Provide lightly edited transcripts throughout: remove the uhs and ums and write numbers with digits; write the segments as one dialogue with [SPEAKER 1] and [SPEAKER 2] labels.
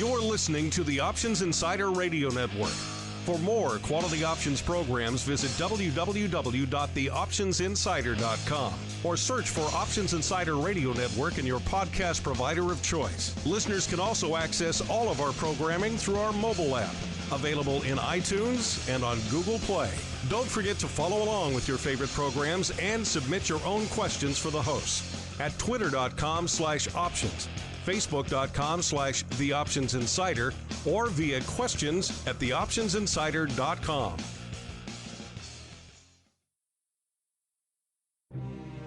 [SPEAKER 1] You're listening to the Options Insider Radio Network. For more quality options programs, visit www.theoptionsinsider.com or search for Options Insider Radio Network in your podcast provider of choice. Listeners can also access all of our programming through our mobile app, available in iTunes and on Google Play. Don't forget to follow along with your favorite programs and submit your own questions for the hosts at twitter.com/options, facebook.com/theoptionsinsider, or via questions at theoptionsinsider.com.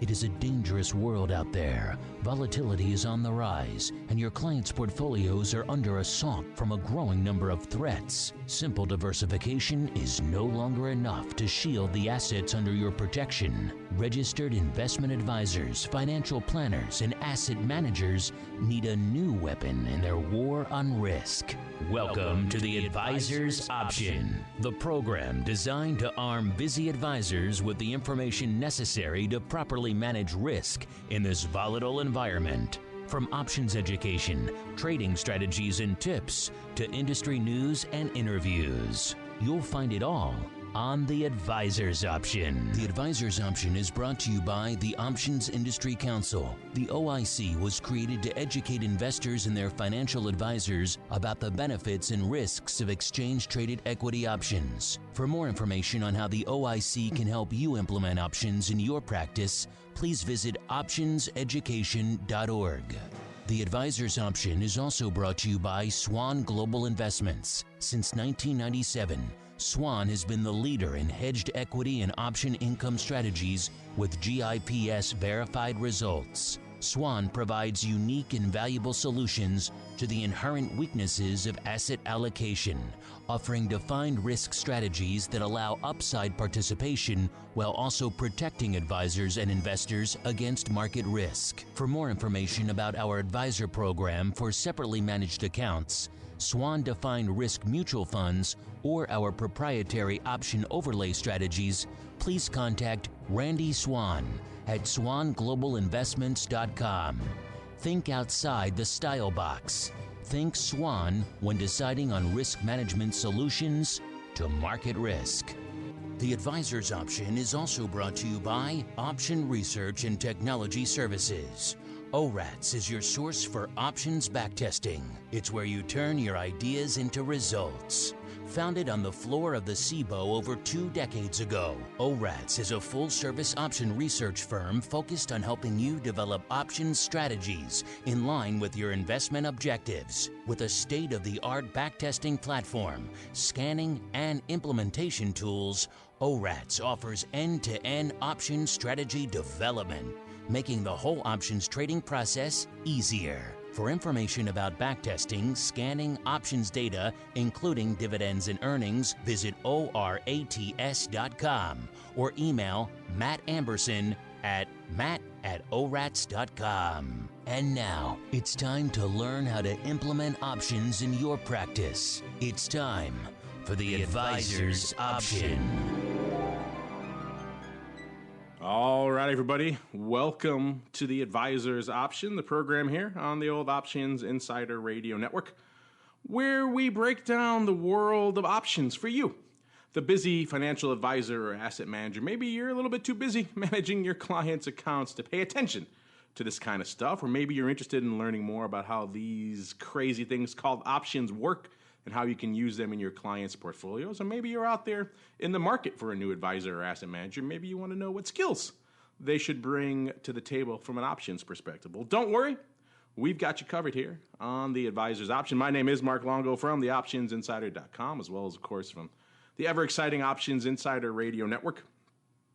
[SPEAKER 2] It is a dangerous world out there. Volatility is on the rise, and your clients' portfolios are under assault from a growing number of threats. Simple diversification is no longer enough to shield the assets under your protection. Registered investment advisors, financial planners, and asset managers need a new weapon in their war on risk. Welcome to the Advisor's Option, the program designed to arm busy advisors with the information necessary to properly manage risk in this volatile environment. From options education, trading strategies and tips, to industry news and interviews, you'll find it all on the Advisor's Option. The Advisor's Option is brought to you by the Options Industry Council. The OIC was created to educate investors and their financial advisors about the benefits and risks of exchange-traded equity options. For more information on how the OIC can help you implement options in your practice, please visit optionseducation.org. The Advisor's Option is also brought to you by Swan Global Investments. Since 1997, Swan has been the leader in hedged equity and option income strategies with GIPS verified results. Swan provides unique and valuable solutions to the inherent weaknesses of asset allocation, offering defined risk strategies that allow upside participation while also protecting advisors and investors against market risk. For more information about our advisor program for separately managed accounts, Swan Defined Risk Mutual Funds, or our proprietary option overlay strategies, please contact Randy Swan at swanglobalinvestments.com. Think outside the style box. Think Swan when deciding on risk management solutions to market risk. The Advisor's Option is also brought to you by Option Research and Technology Services. ORATS is your source for options backtesting. It's where you turn your ideas into results. Founded on the floor of the SIBO over 2 decades ago, ORATS is a full-service option research firm focused on helping you develop options strategies in line with your investment objectives. With a state-of-the-art backtesting platform, scanning, and implementation tools, ORATS offers end-to-end option strategy development, making the whole options trading process easier. For information about backtesting, scanning options data, including dividends and earnings, visit orats.com or email Matt Amberson at matt@orats.com. And now, it's time to learn how to implement options in your practice. It's time for the Advisor's Option.
[SPEAKER 3] All right, everybody. Welcome to the Advisor's Option, the program here on the old Options Insider Radio Network, where we break down the world of options for you, the busy financial advisor or asset manager. Maybe you're a little bit too busy managing your clients' accounts to pay attention to this kind of stuff, or maybe you're interested in learning more about how these crazy things called options work and how you can use them in your clients' portfolios. Or maybe you're out there in the market for a new advisor or asset manager. Maybe you want to know what skills they should bring to the table from an options perspective. Well, don't worry. We've got you covered here on the Advisor's Option. My name is Mark Longo from the optionsinsider.com, as well as, of course, from the ever-exciting Options Insider Radio Network.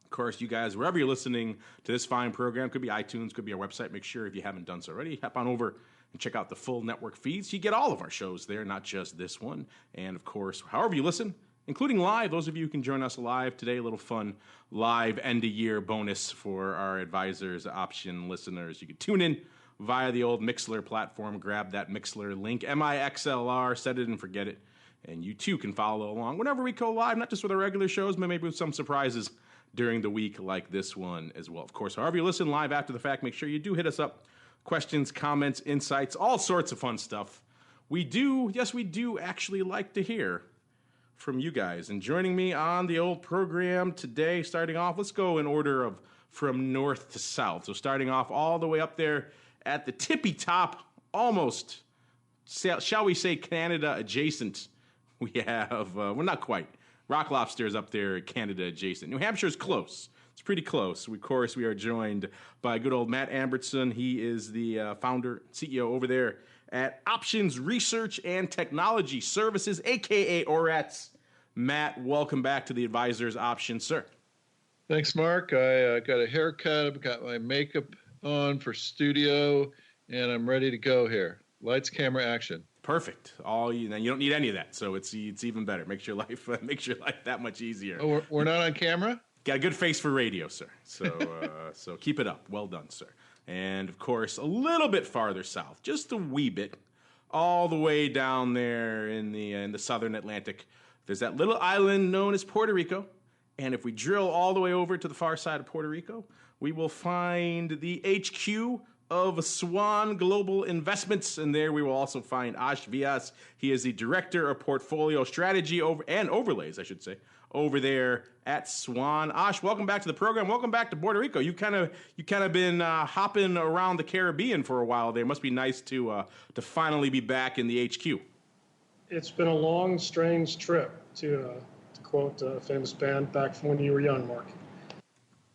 [SPEAKER 3] Of course, you guys, wherever you're listening to this fine program, could be iTunes, could be our website. Make sure if you haven't done so already, hop on over and check out the full network feeds. You get all of our shows there, not just this one. And, of course, however you listen, including live, those of you who can join us live today, a little fun live end-of-year bonus for our Advisor's Option listeners. You can tune in via the old Mixlr platform. Grab that Mixlr link, MIXLR, set it and forget it. And you, too, can follow along whenever we go live, not just with our regular shows, but maybe with some surprises during the week like this one as well. Of course, however you listen live after the fact, make sure you do hit us up. Questions, comments, insights, all sorts of fun stuff. we do actually like to hear from you guys. And joining me on the old program today, starting off, let's go in order of from north to south. So starting off all the way up there at the tippy top, almost, shall we say, Canada adjacent. We have, well, not quite. Rock Lobster is up there, Canada adjacent. New Hampshire's close. It's pretty close. Of course, we are joined by good old Matt Ambertson. He is the founder, CEO over there at Options Research and Technology Services, a.k.a. ORATS. Matt, welcome back to the Advisors Option, sir.
[SPEAKER 4] Thanks, Mark. I got a haircut. I've got my makeup on for studio, and I'm ready to go here. Lights, camera, action.
[SPEAKER 3] Perfect. You don't need any of that, so it's even better. Makes your life that much easier.
[SPEAKER 4] Oh, we're not on camera?
[SPEAKER 3] Got a good face for radio, sir. So keep it up. Well done, sir. And of course, a little bit farther south, just a wee bit, all the way down there in the southern Atlantic, there's that little island known as Puerto Rico. And if we drill all the way over to the far side of Puerto Rico, we will find the HQ of Swan Global Investments, and there we will also find Ash Vyas. He is the Director of Portfolio Strategy and Overlays, I should say, over there at Swan. Ash, welcome back to the program. Welcome back to Puerto Rico. You kind of been hopping around the Caribbean for a while there. Must be nice to finally be back in the HQ.
[SPEAKER 5] It's been a long, strange trip, to quote a famous band back from when you were young, Mark.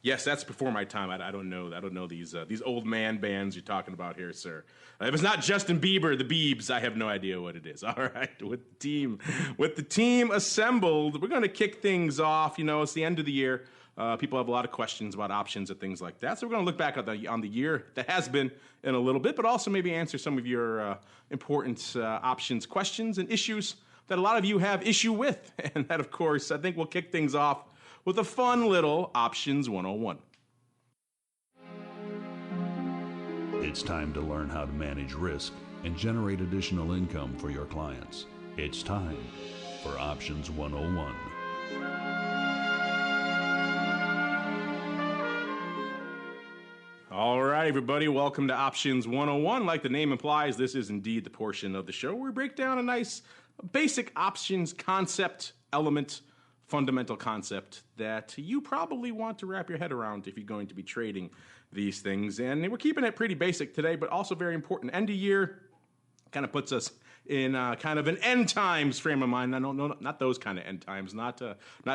[SPEAKER 3] Yes, that's before my time. I don't know these old man bands you're talking about here, sir. If it's not Justin Bieber, the Biebs, I have no idea what it is. All right, with the team assembled, we're going to kick things off. You know, it's the end of the year. People have a lot of questions about options and things like that. So we're going to look back on the year that has been in a little bit, but also maybe answer some of your important options questions and issues that a lot of you have issue with. And that, of course, I think we'll kick things off with a fun little Options 101.
[SPEAKER 6] It's time to learn how to manage risk and generate additional income for your clients. It's time for Options 101.
[SPEAKER 3] All right, everybody, welcome to Options 101. Like the name implies, this is indeed the portion of the show where we break down a nice basic options concept, element, fundamental concept that you probably want to wrap your head around if you're going to be trading these things. And we're keeping it pretty basic today, but also very important. End of year kind of puts us in kind of an end times frame of mind. No, not those kind of end times, not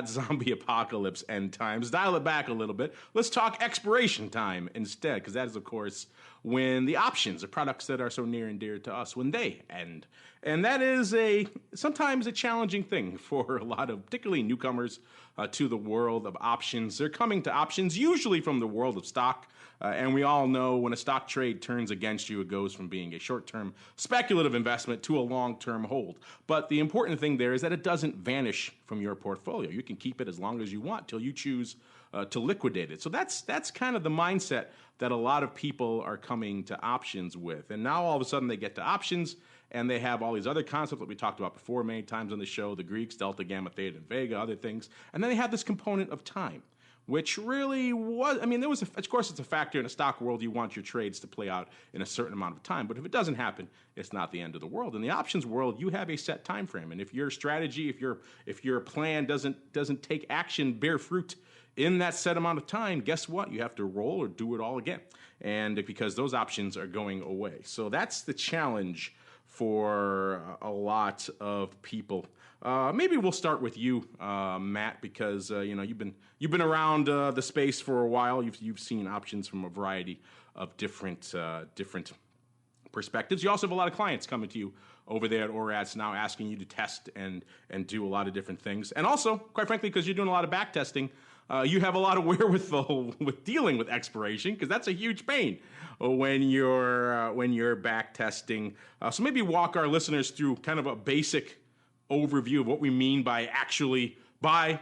[SPEAKER 3] zombie apocalypse end times. Dial it back a little bit. Let's talk expiration time instead, because that is, of course, when the options, the products that are so near and dear to us, when they end. And that is sometimes a challenging thing for a lot of particularly newcomers to the world of options. They're coming to options usually from the world of stock. And we all know when a stock trade turns against you, it goes from being a short-term speculative investment to a long-term hold. But the important thing there is that it doesn't vanish from your portfolio. You can keep it as long as you want till you choose to liquidate it. So that's kind of the mindset that a lot of people are coming to options with. And now all of a sudden they get to options and they have all these other concepts that we talked about before many times on the show, the Greeks, delta, gamma, theta, and vega, other things. And then they have this component of time, which really was, of course it's a factor in a stock world. You want your trades to play out in a certain amount of time. But if it doesn't happen, it's not the end of the world. In the options world, you have a set time frame. And if your strategy, if your plan doesn't take action, bear fruit in that set amount of time, guess what? You have to roll or do it all again. And because those options are going away. So that's the challenge for a lot of people. Maybe we'll start with you, Matt, because you've been around the space for a while. You've seen options from a variety of different perspectives. You also have a lot of clients coming to you over there at ORATS now asking you to test and do a lot of different things. And also, quite frankly, because you're doing a lot of back testing, you have a lot of wherewithal with dealing with expiration, because that's a huge pain when you're back testing. So maybe walk our listeners through kind of a basic overview of what we mean by by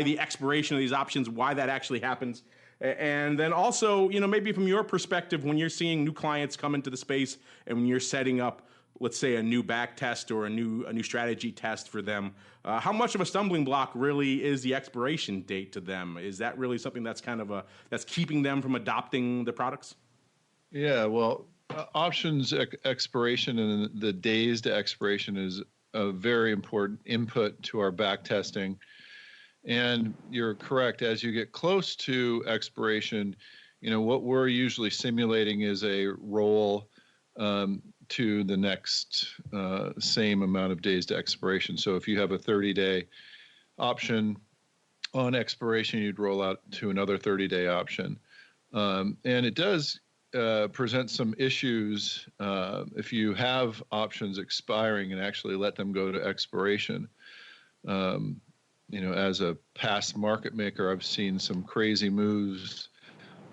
[SPEAKER 3] the expiration of these options, why that actually happens. And then also, maybe from your perspective, when you're seeing new clients come into the space and when you're setting up, let's say, a new back test or a new strategy test for them, how much of a stumbling block really is the expiration date to them? Is that really something that's that's keeping them from adopting the products?
[SPEAKER 4] Yeah, well, Options expiration and the days to expiration is a very important input to our back testing. And you're correct. As you get close to expiration, what we're usually simulating is a roll to the next same amount of days to expiration. So if you have a 30-day option on expiration, you'd roll out to another 30-day option. And it does present some issues if you have options expiring and actually let them go to expiration. As a past market maker, I've seen some crazy moves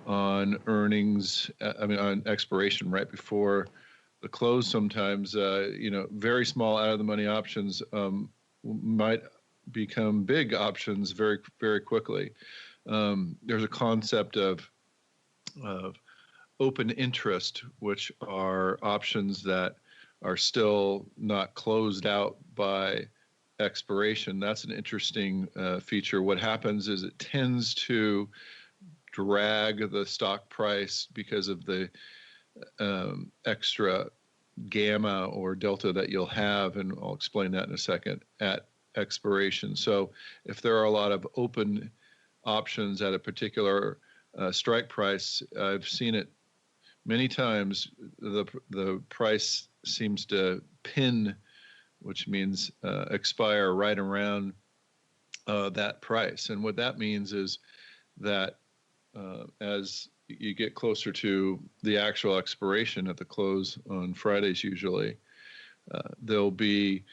[SPEAKER 4] on earnings, on expiration right before the close sometimes. Very small out of the money options might become big options very, very quickly. There's a concept of open interest, which are options that are still not closed out by expiration. That's an interesting feature. What happens is it tends to drag the stock price because of the extra gamma or delta that you'll have, and I'll explain that in a second, at expiration. So if there are a lot of open options at a particular strike price, I've seen it many times, the price seems to pin, which means expire right around that price. And what that means is that as you get closer to the actual expiration at the close on Fridays, usually, there'll be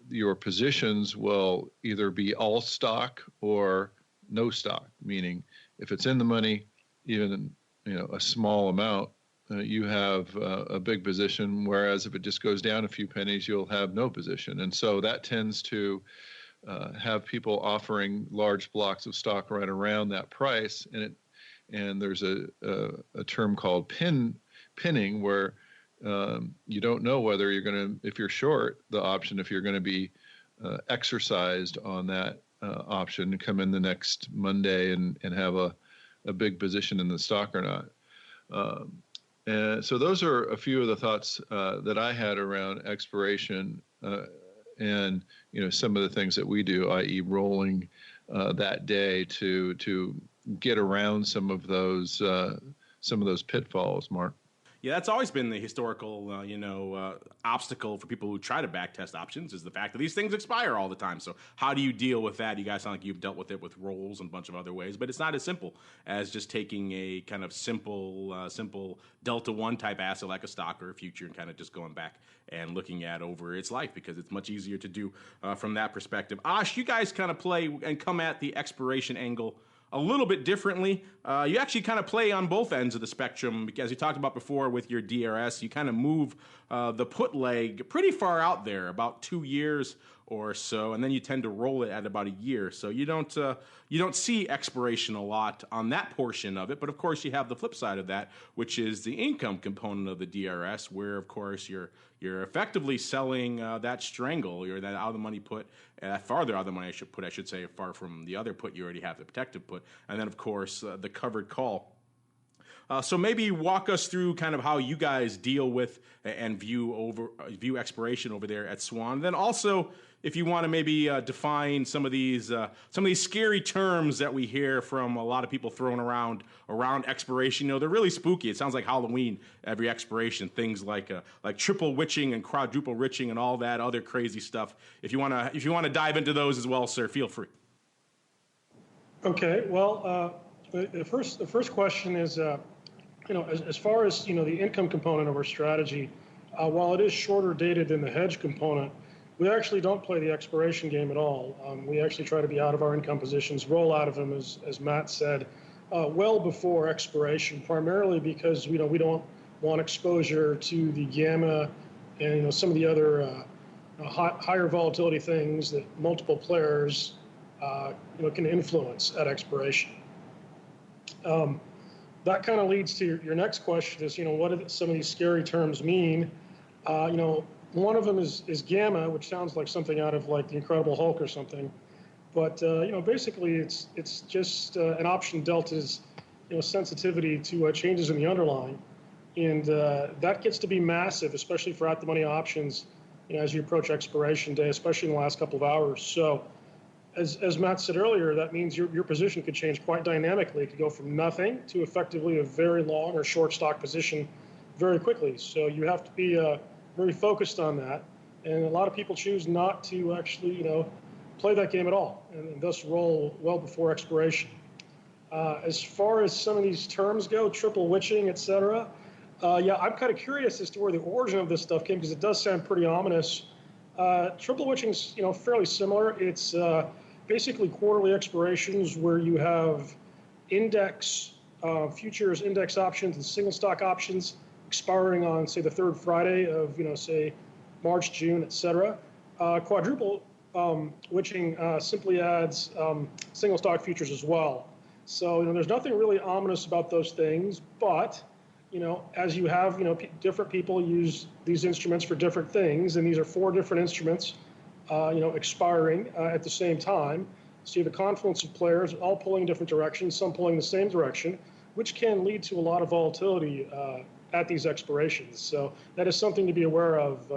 [SPEAKER 4] your positions will either be all stock or no stock, meaning if it's in the money, even a small amount, you have a big position, whereas if it just goes down a few pennies, you'll have no position. And so that tends to have people offering large blocks of stock right around that price. And there's a term called pinning, where you don't know whether you're going to, if you're short the option, if you're going to be exercised on that option to come in the next Monday and have a big position in the stock or not. And so those are a few of the thoughts that I had around expiration and some of the things that we do, i.e. rolling that day to get around some of those pitfalls, Mark.
[SPEAKER 3] Yeah, that's always been the historical, obstacle for people who try to backtest options, is the fact that these things expire all the time. So how do you deal with that? You guys sound like you've dealt with it with rolls and a bunch of other ways, but it's not as simple as just taking a kind of simple delta one type asset like a stock or a future and kind of just going back and looking at over its life, because it's much easier to do from that perspective. Ash, you guys kind of play and come at the expiration angle a little bit differently. You actually kind of play on both ends of the spectrum. As you talked about before with your DRS, you kind of move the put leg pretty far out there, about 2 years or so, and then you tend to roll it at about a year. So you don't see expiration a lot on that portion of it. But of course, you have the flip side of that, which is the income component of the DRS, where of course you're effectively selling that strangle, or that out of the money put, farther out of the money I should say, far from the other put you already have, the protective put, and then of course the covered call. So maybe walk us through kind of how you guys deal with and view expiration over there at Swan. Then also, if you want to maybe define some of these scary terms that we hear from a lot of people throwing around expiration. They're really spooky. It sounds like Halloween every expiration. Things like triple witching and quadruple witching and all that other crazy stuff. If you want to dive into those as well, sir, feel free.
[SPEAKER 5] Okay. Well, the first question is, as far as the income component of our strategy, while it is shorter dated than the hedge component, we actually don't play the expiration game at all. We actually try to be out of our income positions, roll out of them, as Matt said, well before expiration, primarily because we don't want exposure to the gamma and some of the other higher volatility things that multiple players can influence at expiration. That kind of leads to your next question is, what do some of these scary terms mean? One of them is gamma, which sounds like something out of like the Incredible Hulk or something. But, basically it's just an option delta's, sensitivity to changes in the underlying. And that gets to be massive, especially for at-the-money options, as you approach expiration day, especially in the last couple of hours. So as Matt said earlier, that means your position could change quite dynamically. It could go from nothing to effectively a very long or short stock position very quickly. So you have to be very focused on that. And a lot of people choose not to actually, play that game at all, and thus roll well before expiration. As far as some of these terms go, triple witching, et cetera, I'm kind of curious as to where the origin of this stuff came, because it does sound pretty ominous. Triple witching's, fairly similar. It's basically quarterly expirations where you have index futures, index options, and single stock options expiring on, say, the third Friday of, say, March, June, et cetera. Quadruple witching simply adds single stock futures as well. So, there's nothing really ominous about those things, but, as you have, different people use these instruments for different things, and these are 4 different instruments, expiring at the same time. So you have a confluence of players all pulling different directions, some pulling the same direction, which can lead to a lot of volatility at these expirations. So that is something to be aware of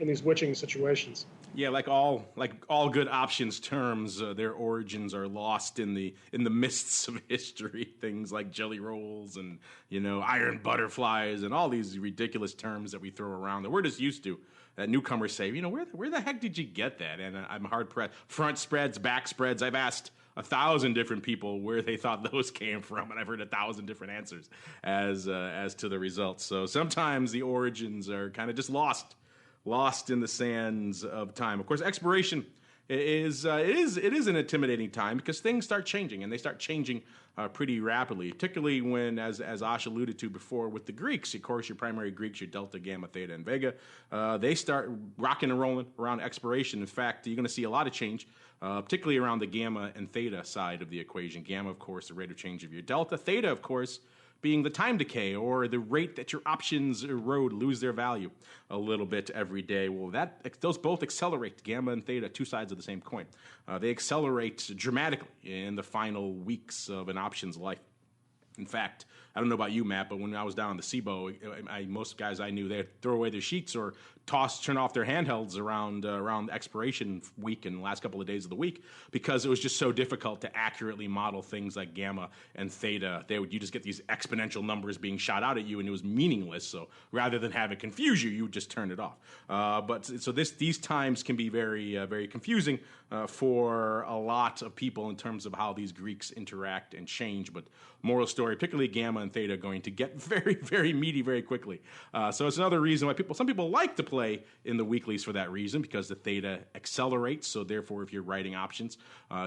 [SPEAKER 5] in these witching situations.
[SPEAKER 3] Yeah, like all good options terms, their origins are lost in the mists of history. Things like jelly rolls and iron butterflies and all these ridiculous terms that we throw around that we're just used to. That newcomers say, where the heck did you get that? And I'm hard pressed. Front spreads, back spreads. I've asked 1,000 different people where they thought those came from, and I've heard 1,000 different answers as to the results. So sometimes the origins are kind of just lost in the sands of time. Of course, expiration is an intimidating time because things start changing, and they start changing pretty rapidly, particularly when, as Ash alluded to before, with the Greeks, of course, your primary Greeks, your Delta, Gamma, Theta, and Vega, they start rocking and rolling around expiration. In fact, you're going to see a lot of change, particularly around the Gamma and Theta side of the equation. Gamma, of course, the rate of change of your Delta. Theta, of course, being the time decay or the rate that your options erode, lose their value a little bit every day. Well, those both accelerate. Gamma and Theta, 2 sides of the same coin. They accelerate dramatically in the final weeks of an options life. In fact, I don't know about you, Matt, but when I was down in the SIBO, most guys I knew, they'd throw away their sheets or turn off their handhelds around expiration week and the last couple of days of the week because it was just so difficult to accurately model things like Gamma and Theta. You just get these exponential numbers being shot out at you, and it was meaningless. So rather than have it confuse you, you would just turn it off. These times can be very, very confusing for a lot of people in terms of how these Greeks interact and change. But moral story, particularly Gamma and Theta, going to get very, very meaty very quickly. So it's another reason why some people like to play in the weeklies for that reason, because the Theta accelerates. So therefore, if you're writing options,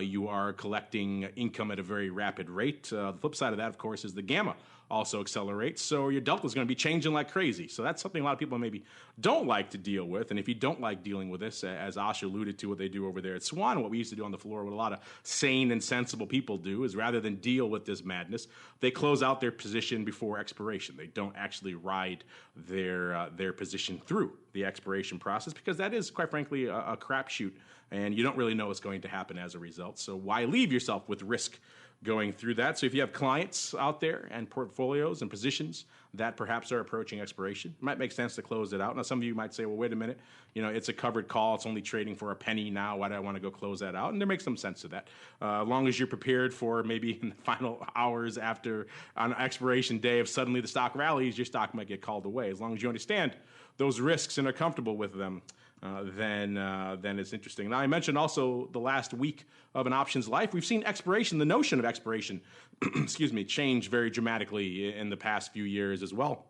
[SPEAKER 3] you are collecting income at a very rapid rate. The flip side of that, of course, is the Gamma also accelerates. So your Delta is going to be changing like crazy. So that's something a lot of people maybe don't like to deal with. And if you don't like dealing with this, as Asha alluded to what they do over there at Swan, what we used to do on the floor, what a lot of sane and sensible people do is rather than deal with this madness, they close out their position before expiration. They don't actually ride their position through the expiration process, because that is, quite frankly, a crapshoot, and you don't really know what's going to happen as a result. So why leave yourself with risk going through that? So if you have clients out there and portfolios and positions that perhaps are approaching expiration, it might make sense to close it out. Now, some of you might say, well, wait a minute, it's a covered call. It's only trading for a penny now. Why do I want to go close that out? And there makes some sense to that. As long as you're prepared for maybe in the final hours after on expiration day, if suddenly the stock rallies, your stock might get called away. As long as you understand those risks and are comfortable with them, then it's interesting. Now, I mentioned also the last week of an options life. We've seen expiration, the notion of expiration, change very dramatically in the past few years as well.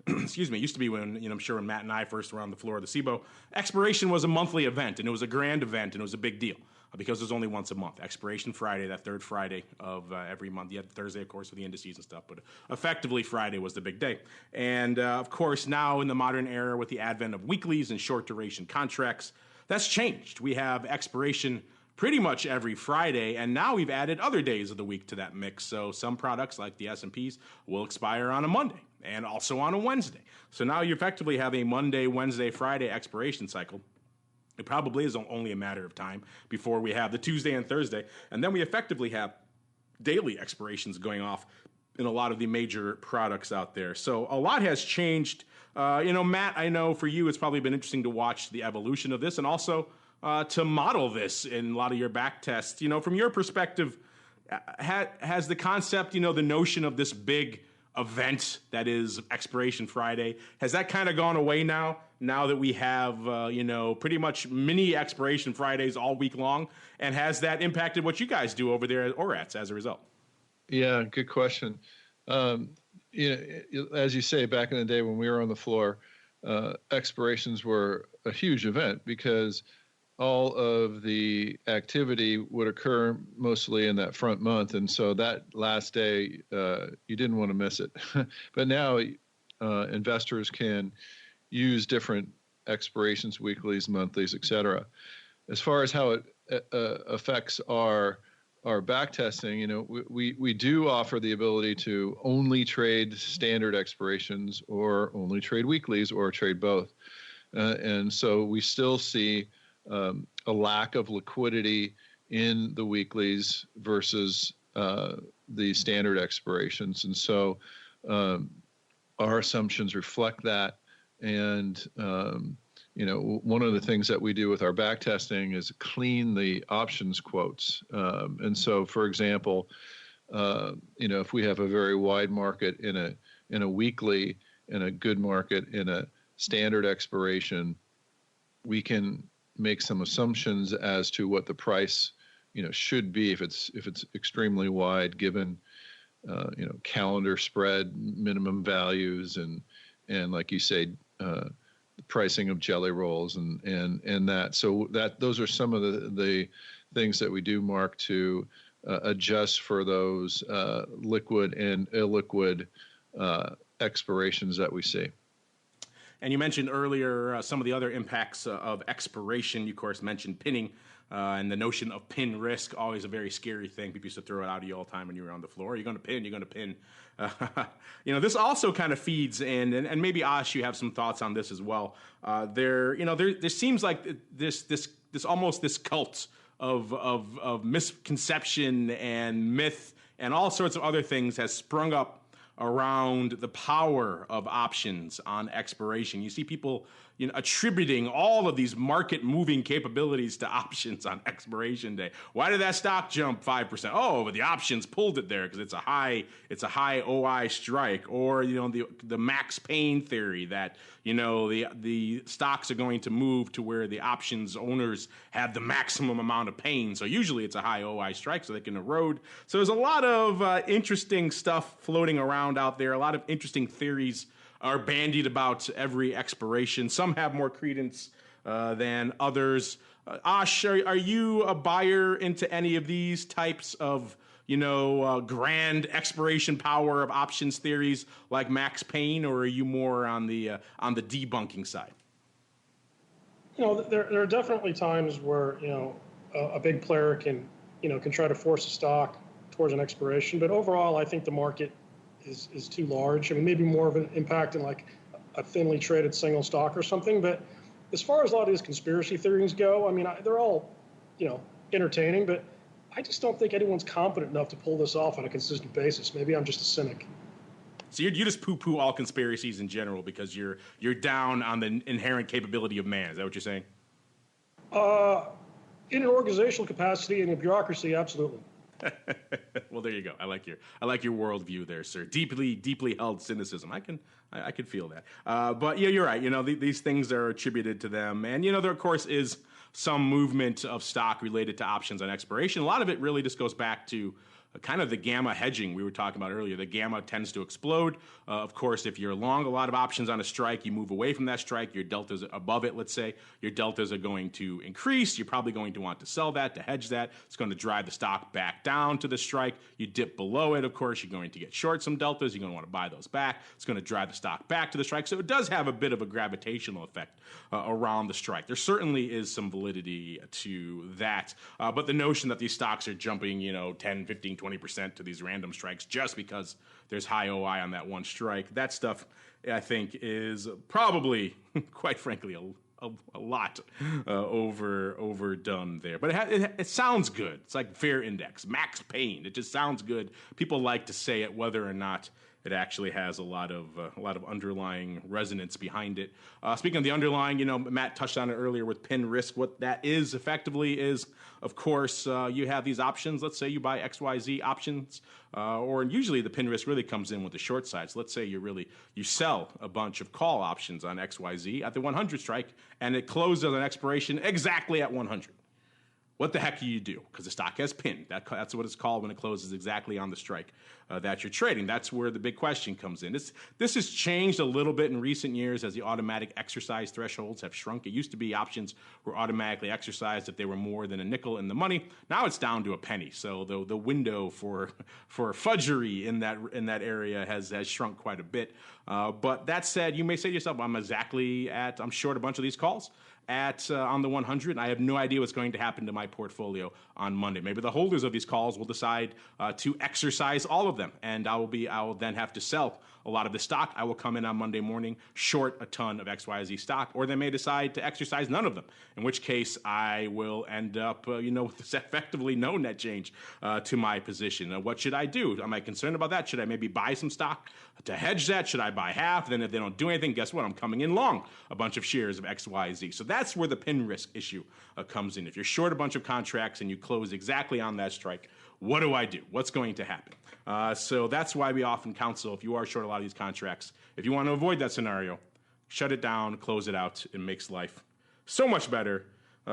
[SPEAKER 3] It used to be when, I'm sure when Matt and I first were on the floor of the SIBO, expiration was a monthly event, and it was a grand event, and it was a big deal because it was only once a month. Expiration Friday, that third Friday of every month. You had Thursday, of course, for the indices and stuff, but effectively Friday was the big day. And, of course, now in the modern era with the advent of weeklies and short duration contracts, that's changed. We have expiration pretty much every Friday, and now we've added other days of the week to that mix. So some products like the S&Ps will expire on a Monday and also on a Wednesday. So now you effectively have a Monday, Wednesday, Friday expiration cycle. It probably is only a matter of time before we have the Tuesday and Thursday, and then we effectively have daily expirations going off in a lot of the major products out there. So a lot has changed. Matt, I know for you, it's probably been interesting to watch the evolution of this and also to model this in a lot of your back tests. From your perspective, has the concept, the notion of this big event that is Expiration Friday, has that kind of gone away now that we have, pretty much mini Expiration Fridays all week long? And has that impacted what you guys do over there at ORATS as a result?
[SPEAKER 4] Yeah, good question. As you say, back in the day when we were on the floor, expirations were a huge event because all of the activity would occur mostly in that front month. And so that last day, you didn't want to miss it. But now investors can use different expirations, weeklies, monthlies, et cetera. As far as how it affects our back testing, we do offer the ability to only trade standard expirations or only trade weeklies or trade both. And so we still see a lack of liquidity in the weeklies versus the standard expirations. And so our assumptions reflect that. And, one of the things that we do with our back testing is clean the options quotes. And so, for example, if we have a very wide market in a weekly and a good market in a standard expiration, we can make some assumptions as to what the price, should be if it's extremely wide, given, calendar spread, minimum values, and like you say, the pricing of jelly rolls and that. So those are some of the things that we do, Mark, to adjust for those liquid and illiquid expirations that we see.
[SPEAKER 3] And you mentioned earlier some of the other impacts of expiration. You, of course, mentioned pinning and the notion of pin risk, always a very scary thing. People used to throw it out at you all the time when you were on the floor. You're going to pin, you're going to pin. This also kind of feeds in, and maybe Ash, you have some thoughts on this as well. There seems like this almost this cult of misconception and myth and all sorts of other things has sprung up around the power of options on expiration. You see people, attributing all of these market-moving capabilities to options on expiration day. Why did that stock jump 5%? Oh, but the options pulled it there because it's a high OI strike. Or the max pain theory that the stocks are going to move to where the options owners have the maximum amount of pain. So usually it's a high OI strike, so they can erode. So there's a lot of interesting stuff floating around out there. A lot of interesting theories are bandied about every expiration. Some have more credence than others. Ash, are you a buyer into any of these types of, grand expiration power of options theories like Max Payne, or are you more on the debunking side?
[SPEAKER 5] There are definitely times where a big player can try to force a stock towards an expiration, but overall, I think the market is too large. I mean, maybe more of an impact in like a thinly traded single stock or something. But as far as a lot of these conspiracy theories go, I mean, they're all, entertaining, but I just don't think anyone's competent enough to pull this off on a consistent basis. Maybe I'm just a cynic.
[SPEAKER 3] So you just poo-poo all conspiracies in general because you're down on the inherent capability of man. Is that what you're saying?
[SPEAKER 5] In an organizational capacity and a bureaucracy, absolutely.
[SPEAKER 3] Well, there you go. I like your worldview there, sir. Deeply held cynicism. I can feel that. But yeah, you're right. These things are attributed to them, and there of course is some movement of stock related to options on expiration. A lot of it really just goes back to kind of the gamma hedging we were talking about earlier. The gamma tends to explode. Of course, if you're long a lot of options on a strike, you move away from that strike. Your deltas above it, let's say, your deltas are going to increase. You're probably going to want to sell that to hedge that. It's going to drive the stock back down to the strike. You dip below it, of course, you're going to get short some deltas. You're going to want to buy those back. It's going to drive the stock back to the strike. So it does have a bit of a gravitational effect around the strike. There certainly is some validity to that. But the notion that these stocks are jumping, 10, 15, 20% to these random strikes just because there's high OI on that one strike, that stuff, I think, is probably, quite frankly, a lot overdone there. But it sounds good. It's like fair index, max pain. It just sounds good. People like to say it, whether or not it actually has a lot of underlying resonance behind it. Speaking of the underlying, Matt touched on it earlier with pin risk. What that is effectively is, of course, you have these options. Let's say you buy XYZ options, or usually the pin risk really comes in with the short side. So let's say you sell a bunch of call options on XYZ at the 100 strike, and it closes on expiration exactly at 100. What the heck do you do? Because the stock has pin. That's what it's called when it closes exactly on the strike that you're trading. That's where the big question comes in. This has changed a little bit in recent years as the automatic exercise thresholds have shrunk. It used to be options were automatically exercised if they were more than a nickel in the money. Now it's down to a penny. So the window for fudgery in that area has shrunk quite a bit. But that said, you may say to yourself, I'm short a bunch of these calls on the 100. I have no idea what's going to happen to my portfolio on Monday. Maybe the holders of these calls will decide to exercise all of them, and I will then have to sell a lot of the stock. I will come in on Monday morning short a ton of XYZ stock, or they may decide to exercise none of them, in which case I will end up with effectively no net change to my position. What should I do? Am I concerned about that? Should I maybe buy some stock to hedge that? Should I buy half? Then if they don't do anything, guess what? I'm coming in long a bunch of shares of XYZ. So that's where the pin risk issue comes in. If you're short a bunch of contracts and you close exactly on that strike, what do I do? What's going to happen? So that's why we often counsel, if you are short a lot of these contracts, if you want to avoid that scenario, shut it down, close it out. It makes life so much better,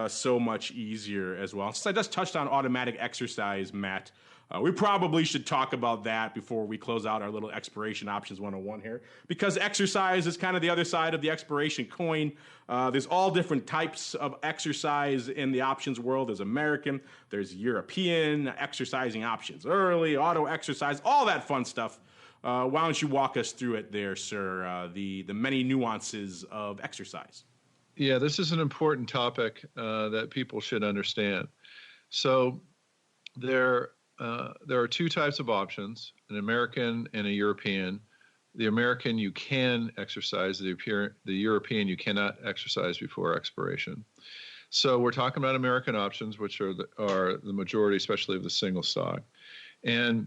[SPEAKER 3] so much easier as well. Since I just touched on automatic exercise, Matt, we probably should talk about that before we close out our little expiration options 101 here, because exercise is kind of the other side of the expiration coin. There's all different types of exercise in the options world. There's American, there's European, exercising options early, auto exercise, all that fun stuff. Why don't you walk us through it there, sir, the many nuances of exercise?
[SPEAKER 4] Yeah, this is an important topic that people should understand. So there are two types of options, an American and a European. The American you can exercise, the European you cannot exercise before expiration. So we're talking about American options, which are the majority, especially of the single stock. And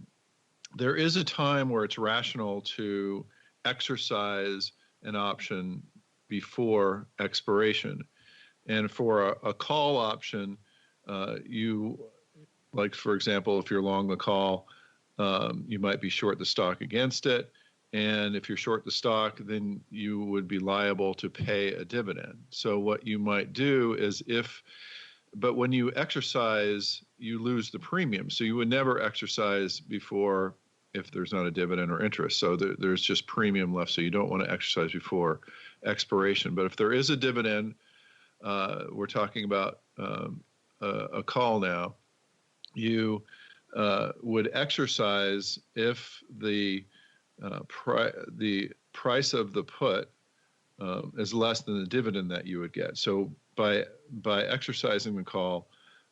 [SPEAKER 4] there is a time where it's rational to exercise an option before expiration. And for a call option, like, for example, if you're long the call, you might be short the stock against it. And if you're short the stock, then you would be liable to pay a dividend. So what you might do is but when you exercise, you lose the premium. So you would never exercise before if there's not a dividend or interest. So there's just premium left. So you don't want to exercise before expiration. But if there is a dividend, we're talking about a call now, you would exercise if the price of the put is less than the dividend that you would get. So by exercising the call,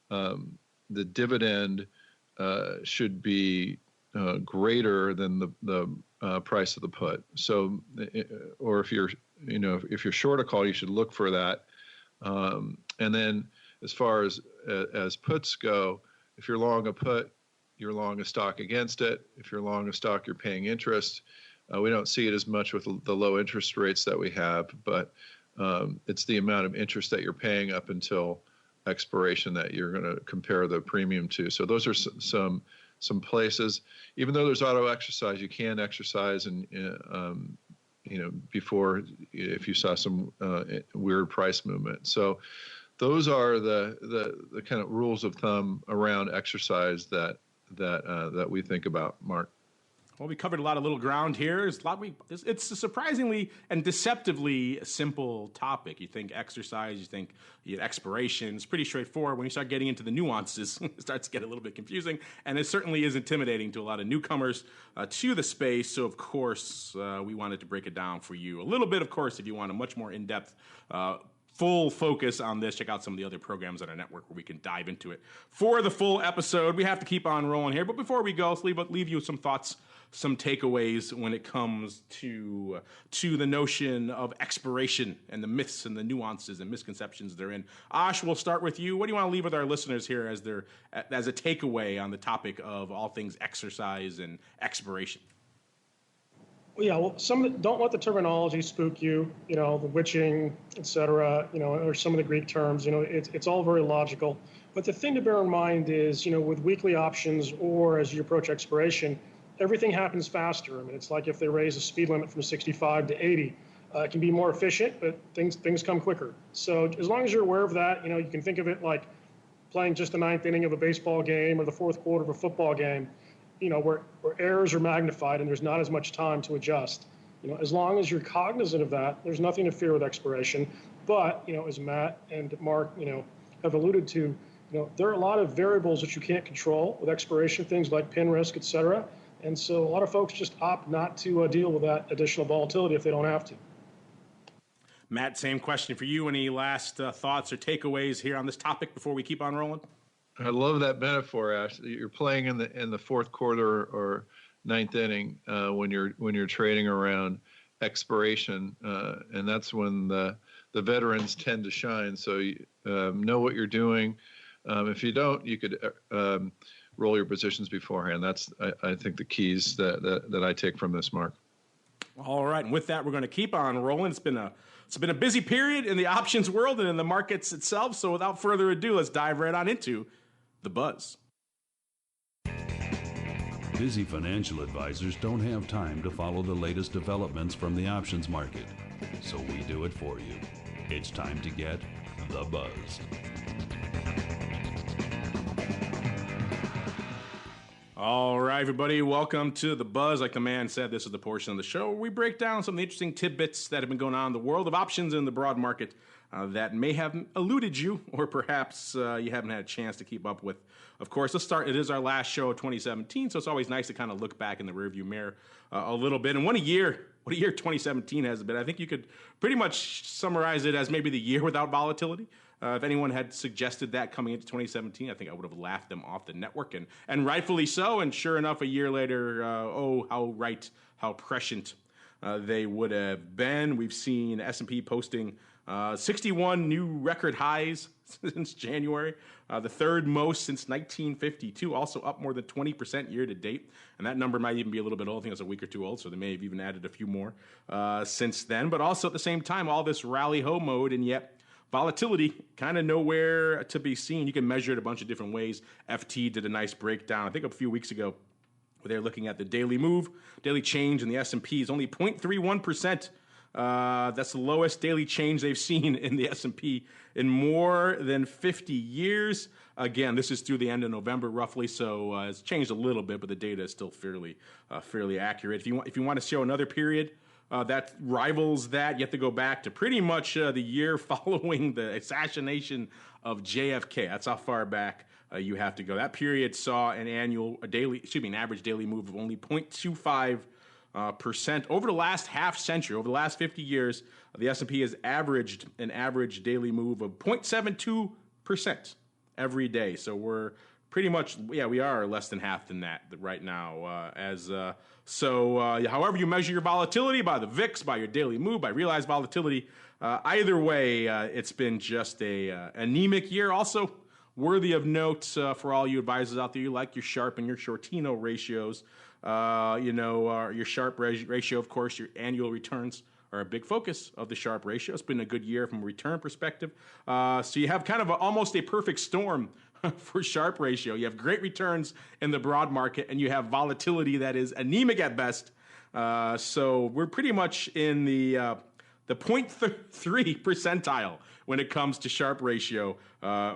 [SPEAKER 4] the dividend should be greater than the price of the put. So, or if you're short a call, you should look for that. And then as far as puts go, if you're long a put, you're long a stock against it. If you're long a stock, you're paying interest. We don't see it as much with the low interest rates that we have, but it's the amount of interest that you're paying up until expiration that you're going to compare the premium to. So those are some places. Even though there's auto exercise, you can exercise and before if you saw some weird price movement. So those are the kind of rules of thumb around exercise that we think about, Mark.
[SPEAKER 3] Well, we covered a lot of little ground here. It's a surprisingly and deceptively simple topic. You think exercise, you think expiration. It's pretty straightforward. When you start getting into the nuances, it starts to get a little bit confusing, and it certainly is intimidating to a lot of newcomers to the space. So, of course, we wanted to break it down for you a little bit. Of course, if you want a much more in-depth full focus on this, check out some of the other programs on our network where we can dive into it. For the full episode, we have to keep on rolling here. But before we go, let's leave you some thoughts, some takeaways when it comes to the notion of expiration and the myths and the nuances and misconceptions therein. Ash, we'll start with you. What do you want to leave with our listeners here as a takeaway on the topic of all things exercise and expiration?
[SPEAKER 5] Yeah, well, don't let the terminology spook you, the witching, et cetera, or some of the Greek terms, it's all very logical. But the thing to bear in mind is, with weekly options or as you approach expiration, everything happens faster. I mean, it's like if they raise the speed limit from 65 to 80, it can be more efficient, but things come quicker. So as long as you're aware of that, you can think of it like playing just the ninth inning of a baseball game or the fourth quarter of a football game. Where errors are magnified and there's not as much time to adjust. As long as you're cognizant of that, there's nothing to fear with expiration. But, as Matt and Mark, have alluded to, there are a lot of variables that you can't control with expiration, things like pin risk, et cetera. And so a lot of folks just opt not to deal with that additional volatility if they don't have to.
[SPEAKER 3] Matt, same question for you. Any last thoughts or takeaways here on this topic before we keep on rolling?
[SPEAKER 4] I love that metaphor, Ash. You're playing in the fourth quarter or ninth inning when you're trading around expiration, and that's when the veterans tend to shine. So you know what you're doing. If you don't, you could roll your positions beforehand. That's I think the keys that I take from this, Mark.
[SPEAKER 3] All right, and with that, we're going to keep on rolling. It's been a busy period in the options world and in the markets itself. So without further ado, let's dive right on into the buzz.
[SPEAKER 6] Busy financial advisors don't have time to follow the latest developments from the options market, so we do it for you. It's time to get the buzz.
[SPEAKER 3] All right, everybody, welcome to the buzz. Like the man said, this is the portion of the show where we break down some of the interesting tidbits that have been going on in the world of options in the broad market that may have eluded you, or perhaps you haven't had a chance to keep up with. Of course, let's start. It is our last show of 2017, so it's always nice to kind of look back in the rearview mirror a little bit. And what a year 2017 has been. I think you could pretty much summarize it as maybe the year without volatility. If anyone had suggested that coming into 2017, I think I would have laughed them off the network, and rightfully so. And sure enough, a year later, how right, how prescient they would have been. We've seen S&P posting 61 new record highs since January, the third most since 1952, also up more than 20% year to date. And that number might even be a little bit old. I think it's a week or two old, so they may have even added a few more since then. But also at the same time, all this rally-ho mode, and yet volatility kind of nowhere to be seen. You can measure it a bunch of different ways. FT did a nice breakdown, I think a few weeks ago, where they're looking at the daily move, daily change in the S&P is only 0.31%. That's the lowest daily change they've seen in the S&P in more than 50 years. Again, this is through the end of November, roughly, so it's changed a little bit, but the data is still fairly accurate. If you want to show another period that rivals that, you have to go back to pretty much the year following the assassination of JFK. That's how far back you have to go. That period saw an average daily move of only 0.25%. Over the last half century, over the last 50 years, the S&P has averaged an average daily move of 0.72% every day. So we're pretty much, we are less than half than that right now. However you measure your volatility, by the VIX, by your daily move, by realized volatility, either way, it's been just a anemic year. Also worthy of note for all you advisors out there, you like your Sharpe and your Shortino ratios. Your Sharpe ratio, of course, your annual returns are a big focus of the Sharpe ratio. It's been a good year from a return perspective. So you have kind of almost a perfect storm for Sharpe ratio. You have great returns in the broad market, and you have volatility that is anemic at best. So we're pretty much in the 0.3 percentile when it comes to Sharpe ratio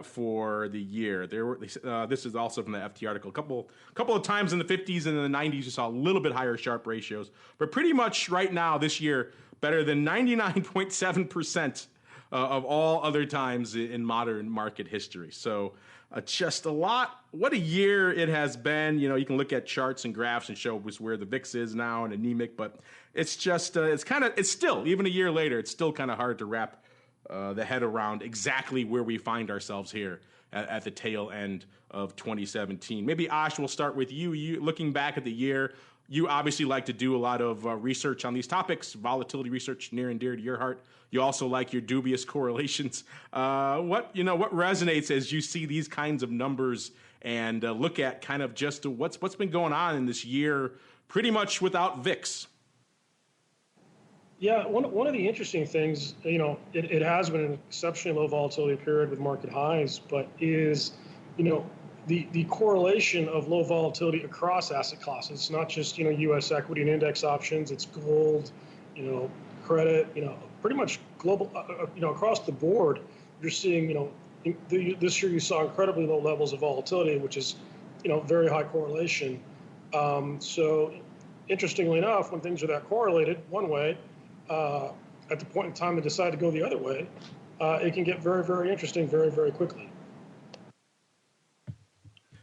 [SPEAKER 3] for the year. This is also from the FT article. A couple of times in the 50s and in the 90s, you saw a little bit higher Sharpe ratios. But pretty much right now, this year, better than 99.7% of all other times in modern market history. So just a lot. What a year it has been. You can look at charts and graphs and show us where the VIX is now and anemic, but it's just, it's still, even a year later, it's still kind of hard to wrap the head around exactly where we find ourselves here at the tail end of 2017. Maybe Ash, we'll start with you. You looking back at the year, you obviously like to do a lot of research on these topics, volatility research near and dear to your heart. You also like your dubious correlations. What resonates as you see these kinds of numbers and look at kind of just what's been going on in this year, pretty much without VIX?
[SPEAKER 5] Yeah, one of the interesting things, it has been an exceptionally low volatility period with market highs, but is, the correlation of low volatility across asset classes. It's not just, U.S. equity and index options, it's gold, credit, pretty much global, across the board, you're seeing, this year you saw incredibly low levels of volatility, which is, very high correlation. So interestingly enough, when things are that correlated one way, at the point in time they decide to go the other way, it can get very, very interesting very, very quickly.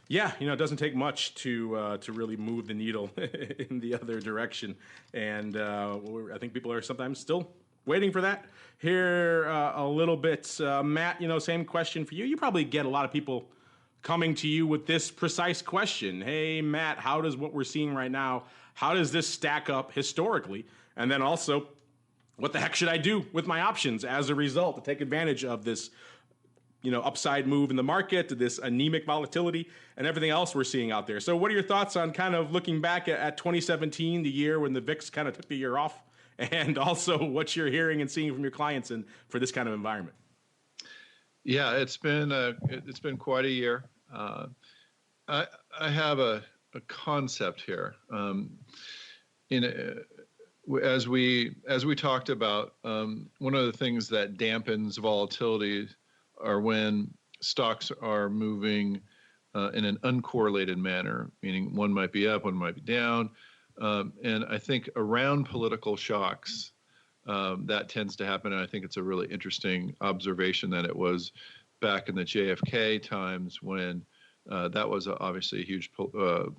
[SPEAKER 3] Yeah, it doesn't take much to really move the needle in the other direction, and I think people are sometimes still waiting for that here a little bit. Matt, same question for you. You probably get a lot of people coming to you with this precise question. Hey, Matt, how does what we're seeing right now, how does this stack up historically? And then also, what the heck should I do with my options as a result to take advantage of this upside move in the market, to this anemic volatility and everything else we're seeing out there? So what are your thoughts on kind of looking back at 2017, the year when the VIX kind of took the year off, and also what you're hearing and seeing from your clients and for this kind of environment?
[SPEAKER 4] Yeah, it's been quite a year. I have a concept here. As we talked about, one of the things that dampens volatility are when stocks are moving in an uncorrelated manner, meaning one might be up, one might be down. And I think around political shocks, that tends to happen. And I think it's a really interesting observation that it was back in the JFK times when that was obviously a huge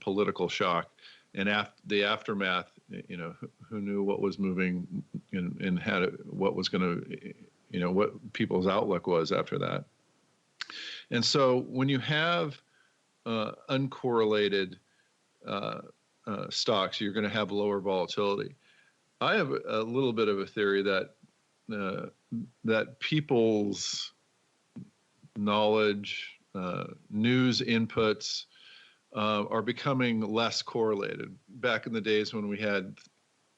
[SPEAKER 4] political shock. And the aftermath, who knew what was moving and what was going to, what people's outlook was after that. And so when you have uncorrelated stocks, you're going to have lower volatility. I have a little bit of a theory that people's knowledge, news inputs, are becoming less correlated. Back in the days when we had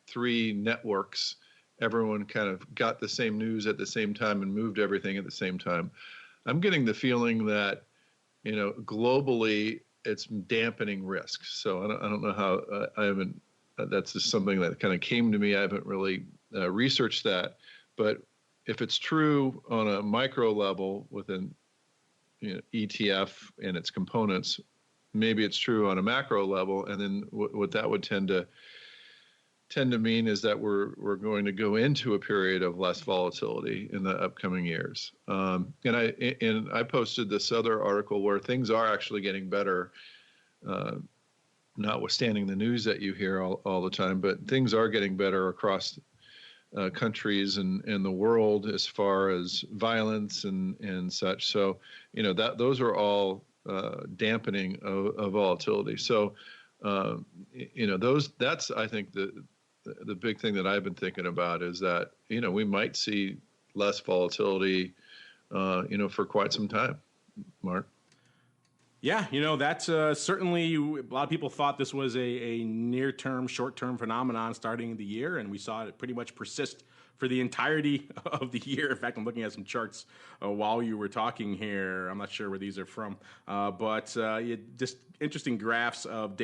[SPEAKER 4] 3 networks, everyone kind of got the same news at the same time and moved everything at the same time. I'm getting the feeling that, globally, it's dampening risk. So I don't know how, I haven't, that's just something that kind of came to me. I haven't really researched that. But if it's true on a micro level within ETF and its components, maybe it's true on a macro level, and then what that would tend to mean is that we're going to go into a period of less volatility in the upcoming years. And I posted this other article where things are actually getting better, notwithstanding the news that you hear all the time, but things are getting better across countries and the world as far as violence and such. So those are all dampening of volatility. So that's, I think, the big thing that I've been thinking about is that we might see less volatility for quite some time. Mark?
[SPEAKER 3] Yeah, that's certainly, a lot of people thought this was a near-term, short-term phenomenon starting the year, and we saw it pretty much persist for the entirety of the year. In fact, I'm looking at some charts while you were talking here. I'm not sure where these are from, but just interesting graphs of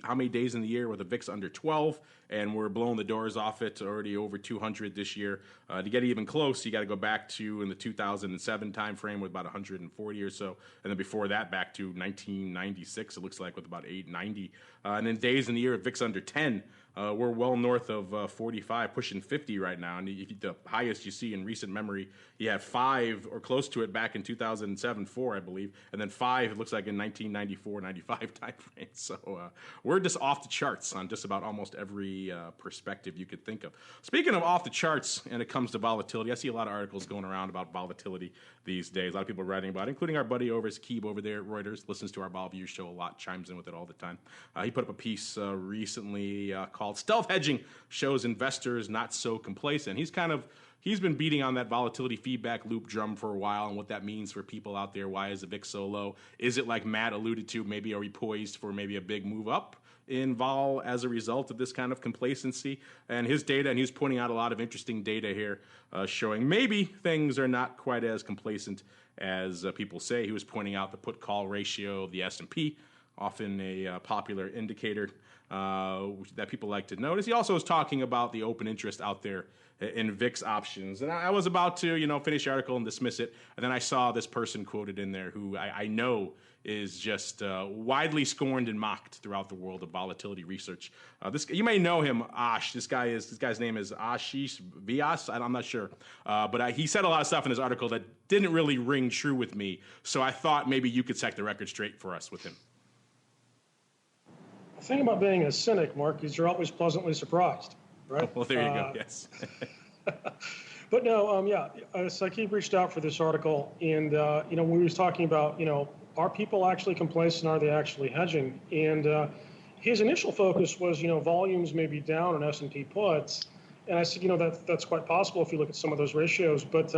[SPEAKER 3] how many days in the year with the VIX under 12, and we're blowing the doors off it, already over 200 this year. To get even close, you got to go back to in the 2007 timeframe with about 140 or so, and then before that back to 1996. It looks like with about 890, and then days in the year with VIX under 10. We're well north of 45, pushing 50 right now. And the highest you see in recent memory, you had 5 or close to it back in 2007, 4, I believe. And then 5, it looks like in 1994, 95 time frame. So we're just off the charts on just about almost every perspective you could think of. Speaking of off the charts, and it comes to volatility, I see a lot of articles going around about volatility these days. A lot of people are writing about it, including our buddy Keeb over there at Reuters, listens to our Vol View show a lot, chimes in with it all the time. He put up a piece recently called "Stealth Hedging Shows Investors Not So Complacent." He's been beating on that volatility feedback loop drum for a while and what that means for people out there. Why is the VIX so low? Is it, like Matt alluded to, maybe are we poised for maybe a big move up in vol as a result of this kind of complacency? And his data, and he's pointing out a lot of interesting data here showing maybe things are not quite as complacent as people say. He was pointing out the put-call ratio of the S&P, often a popular indicator that people like to notice. He also was talking about the open interest out there in VIX options. And I was about to, finish the article and dismiss it. And then I saw this person quoted in there who I know is just widely scorned and mocked throughout the world of volatility research. You may know him, Ash. This guy's name is Ashish Vyas. I'm not sure, but he said a lot of stuff in his article that didn't really ring true with me. So I thought maybe you could set the record straight for us with him.
[SPEAKER 5] The thing about being a cynic, Mark, is you're always pleasantly surprised, right?
[SPEAKER 3] Well, there you go. Yes.
[SPEAKER 5] But no, Saqib reached out for this article, and when we was talking about, are people actually complacent? Are they actually hedging? And his initial focus was, volumes may be down on S&P puts, and I said, that's quite possible if you look at some of those ratios. But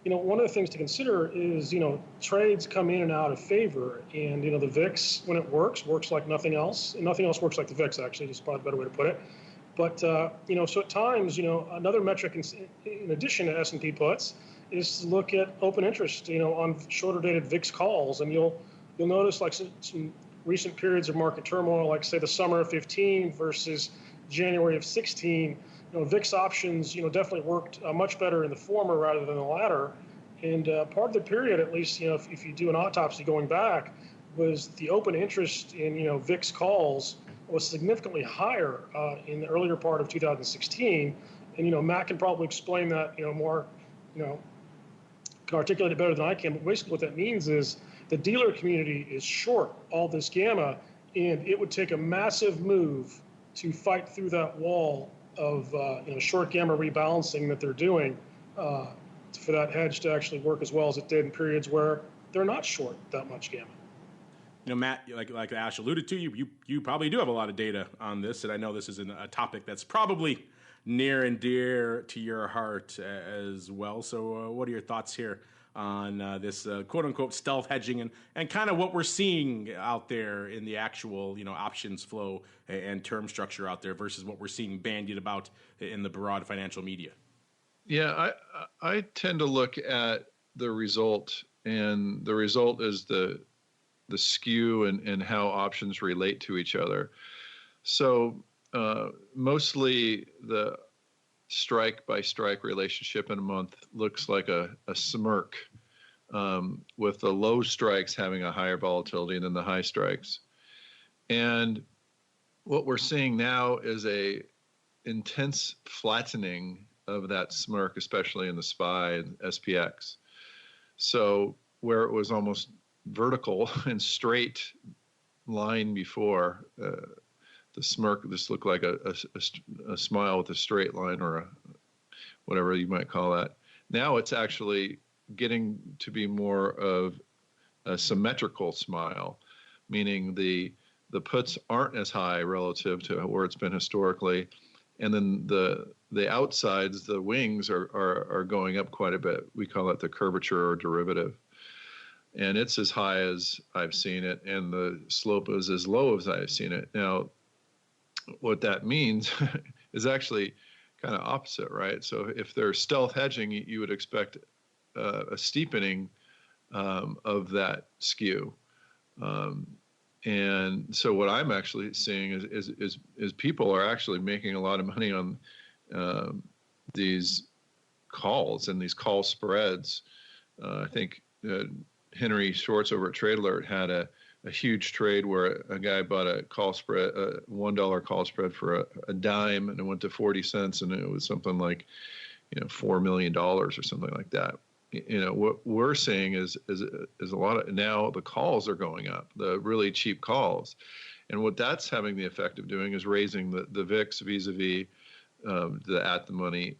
[SPEAKER 5] one of the things to consider is, trades come in and out of favor, and the VIX, when it works like nothing else, and nothing else works like the VIX. Actually, is probably a better way to put it. But, so at times, another metric in addition to S&P puts is to look at open interest, on shorter dated VIX calls. And you'll notice like some recent periods of market turmoil, like say the summer of 15 versus January of 16, VIX options, definitely worked much better in the former rather than the latter. And part of the period, at least, if you do an autopsy going back, was the open interest in, VIX calls was significantly higher in the earlier part of 2016. And, Matt can probably explain that, more, can articulate it better than I can. But basically what that means is the dealer community is short all this gamma, and it would take a massive move to fight through that wall of, short gamma rebalancing that they're doing for that hedge to actually work as well as it did in periods where they're not short that much gamma.
[SPEAKER 3] Matt, like Ash alluded to, you probably do have a lot of data on this, and I know this is a topic that's probably near and dear to your heart as well. So what are your thoughts here on this quote-unquote stealth hedging and kind of what we're seeing out there in the actual, options flow and term structure out there versus what we're seeing bandied about in the broad financial media?
[SPEAKER 4] Yeah, I tend to look at the result, and the result is the skew and how options relate to each other. So mostly the strike by strike relationship in a month looks like a smirk, with the low strikes having a higher volatility than the high strikes. And what we're seeing now is a intense flattening of that smirk, especially in the SPY and SPX. So where it was almost vertical and straight line before, the smirk, this looked like a smile with a straight line or whatever you might call that. Now it's actually getting to be more of a symmetrical smile, meaning the puts aren't as high relative to where it's been historically, and then the outsides, the wings are going up quite a bit. We call it the curvature or derivative. And it's as high as I've seen it, and the slope is as low as I've seen it. Now, what that means is actually kind of opposite, right? So if they're stealth hedging, you would expect a steepening of that skew. And so what I'm actually seeing is people are actually making a lot of money on these calls and these call spreads. I think Henry Schwartz over at Trade Alert had a a huge trade where a guy bought a call spread, a $1 call spread for a dime, and it went to 40 cents, and it was something like, $4 million or something like that. What we're seeing is a lot of, now the calls are going up, the really cheap calls, and what that's having the effect of doing is raising the VIX vis-a-vis the at the money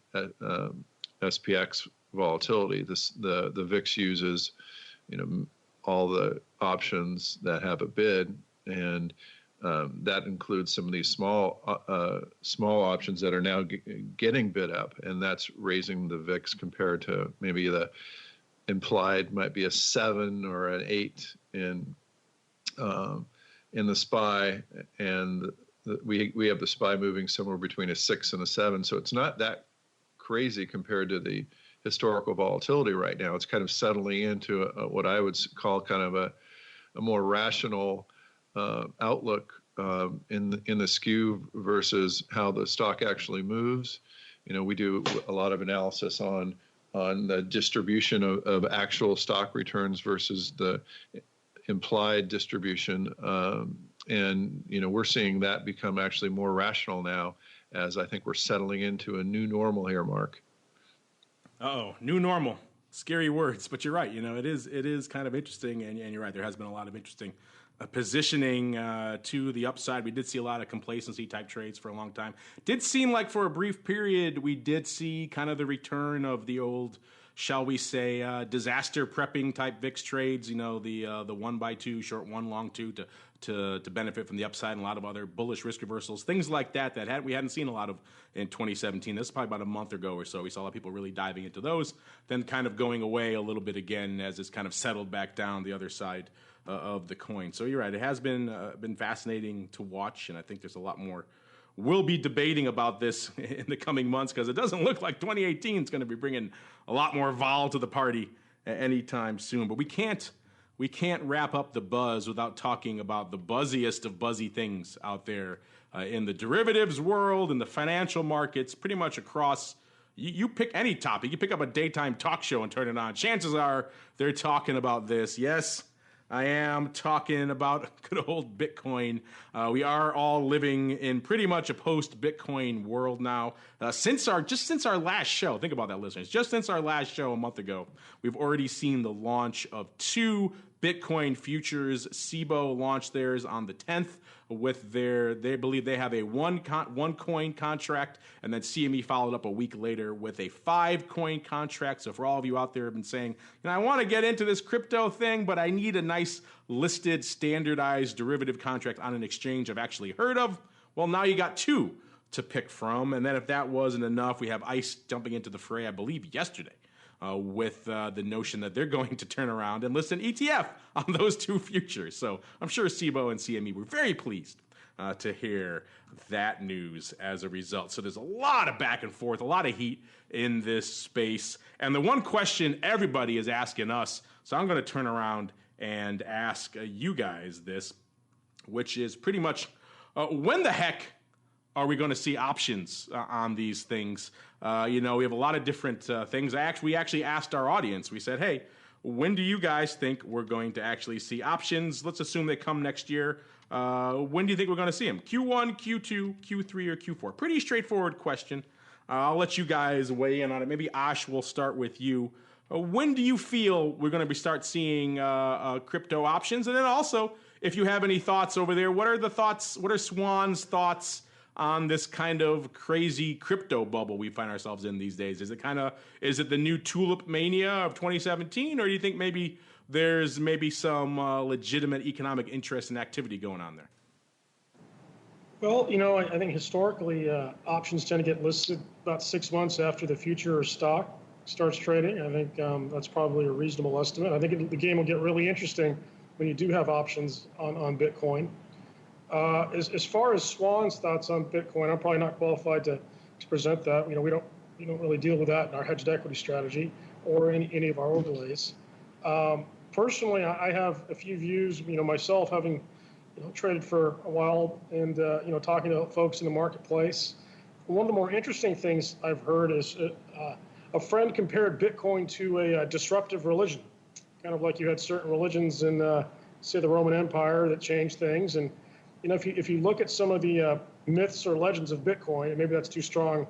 [SPEAKER 4] SPX volatility. The VIX uses all the options that have a bid, and that includes some of these small options that are now getting bid up, and that's raising the VIX compared to maybe the implied might be a 7 or an 8 in the SPY, and we have the SPY moving somewhere between a 6 and a 7, so it's not that crazy compared to the historical volatility right now. It's kind of settling into what I would call kind of a more rational outlook in the skew versus how the stock actually moves. We do a lot of analysis on the distribution of actual stock returns versus the implied distribution, and we're seeing that become actually more rational now, as I think we're settling into a new normal here, Mark.
[SPEAKER 3] New normal. Scary words, but you're right. It is kind of interesting, and you're right. There has been a lot of interesting positioning to the upside. We did see a lot of complacency type trades for a long time. Did seem like for a brief period we did see kind of the return of the old, shall we say, disaster prepping type VIX trades. The 1x2, short 1, long 2 to benefit from the upside, and a lot of other bullish risk reversals, things like that we hadn't seen a lot of in 2017. This is probably about a month ago or so. We saw a lot of people really diving into those, then kind of going away a little bit again as it's kind of settled back down the other side of the coin. So you're right. It has been fascinating to watch, and I think there's a lot more we'll be debating about this in the coming months, because it doesn't look like 2018 is going to be bringing a lot more vol to the party anytime soon. But we can't wrap up the buzz without talking about the buzziest of buzzy things out there in the derivatives world, in the financial markets, pretty much across. You pick any topic. You pick up a daytime talk show and turn it on. Chances are they're talking about this. Yes, I am talking about good old Bitcoin. We are all living in pretty much a post-Bitcoin world now. Since our last show, think about that, listeners. Just since our last show a month ago, we've already seen the launch of 2 Bitcoin futures. SIBO launched theirs on the 10th with they believe they have a one coin contract, and then CME followed up a week later with a 5 coin contract. So for all of you out there who have been saying, I want to get into this crypto thing, but I need a nice listed standardized derivative contract on an exchange I've actually heard of, well, now you got 2 to pick from. And then if that wasn't enough, we have ICE jumping into the fray, I believe yesterday, with the notion that they're going to turn around and list an ETF on those 2 futures. So I'm sure SIBO and CME were very pleased to hear that news as a result. So there's a lot of back and forth, a lot of heat in this space. And the one question everybody is asking us, so I'm going to turn around and ask you guys this, which is pretty much when the heck are we going to see options on these things? We have a lot of different things. We actually asked our audience. We said, hey, when do you guys think we're going to actually see options? Let's assume they come next year. When do you think we're going to see them? Q1, Q2, Q3, or Q4? Pretty straightforward question. I'll let you guys weigh in on it. Maybe Ash, we'll start with you. When do you feel we're going to start seeing crypto options? And then also, if you have any thoughts over there, what are the thoughts? What are Swan's thoughts on this kind of crazy crypto bubble we find ourselves in these days? Is it the new tulip mania of 2017, or do you think maybe there's some legitimate economic interest and activity going on there?
[SPEAKER 5] Well, I think historically options tend to get listed about 6 months after the future or stock starts trading. I think that's probably a reasonable estimate. I think the game will get really interesting when you do have options on Bitcoin. As far as Swan's thoughts on Bitcoin, I'm probably not qualified to present that. We don't really deal with that in our hedged equity strategy or in any of our overlays. Personally, I have a few views. Myself having traded for a while and talking to folks in the marketplace. One of the more interesting things I've heard is a friend compared Bitcoin to a disruptive religion, kind of like you had certain religions in say, the Roman Empire that changed things. And if you look at some of the myths or legends of Bitcoin, and maybe that's too strong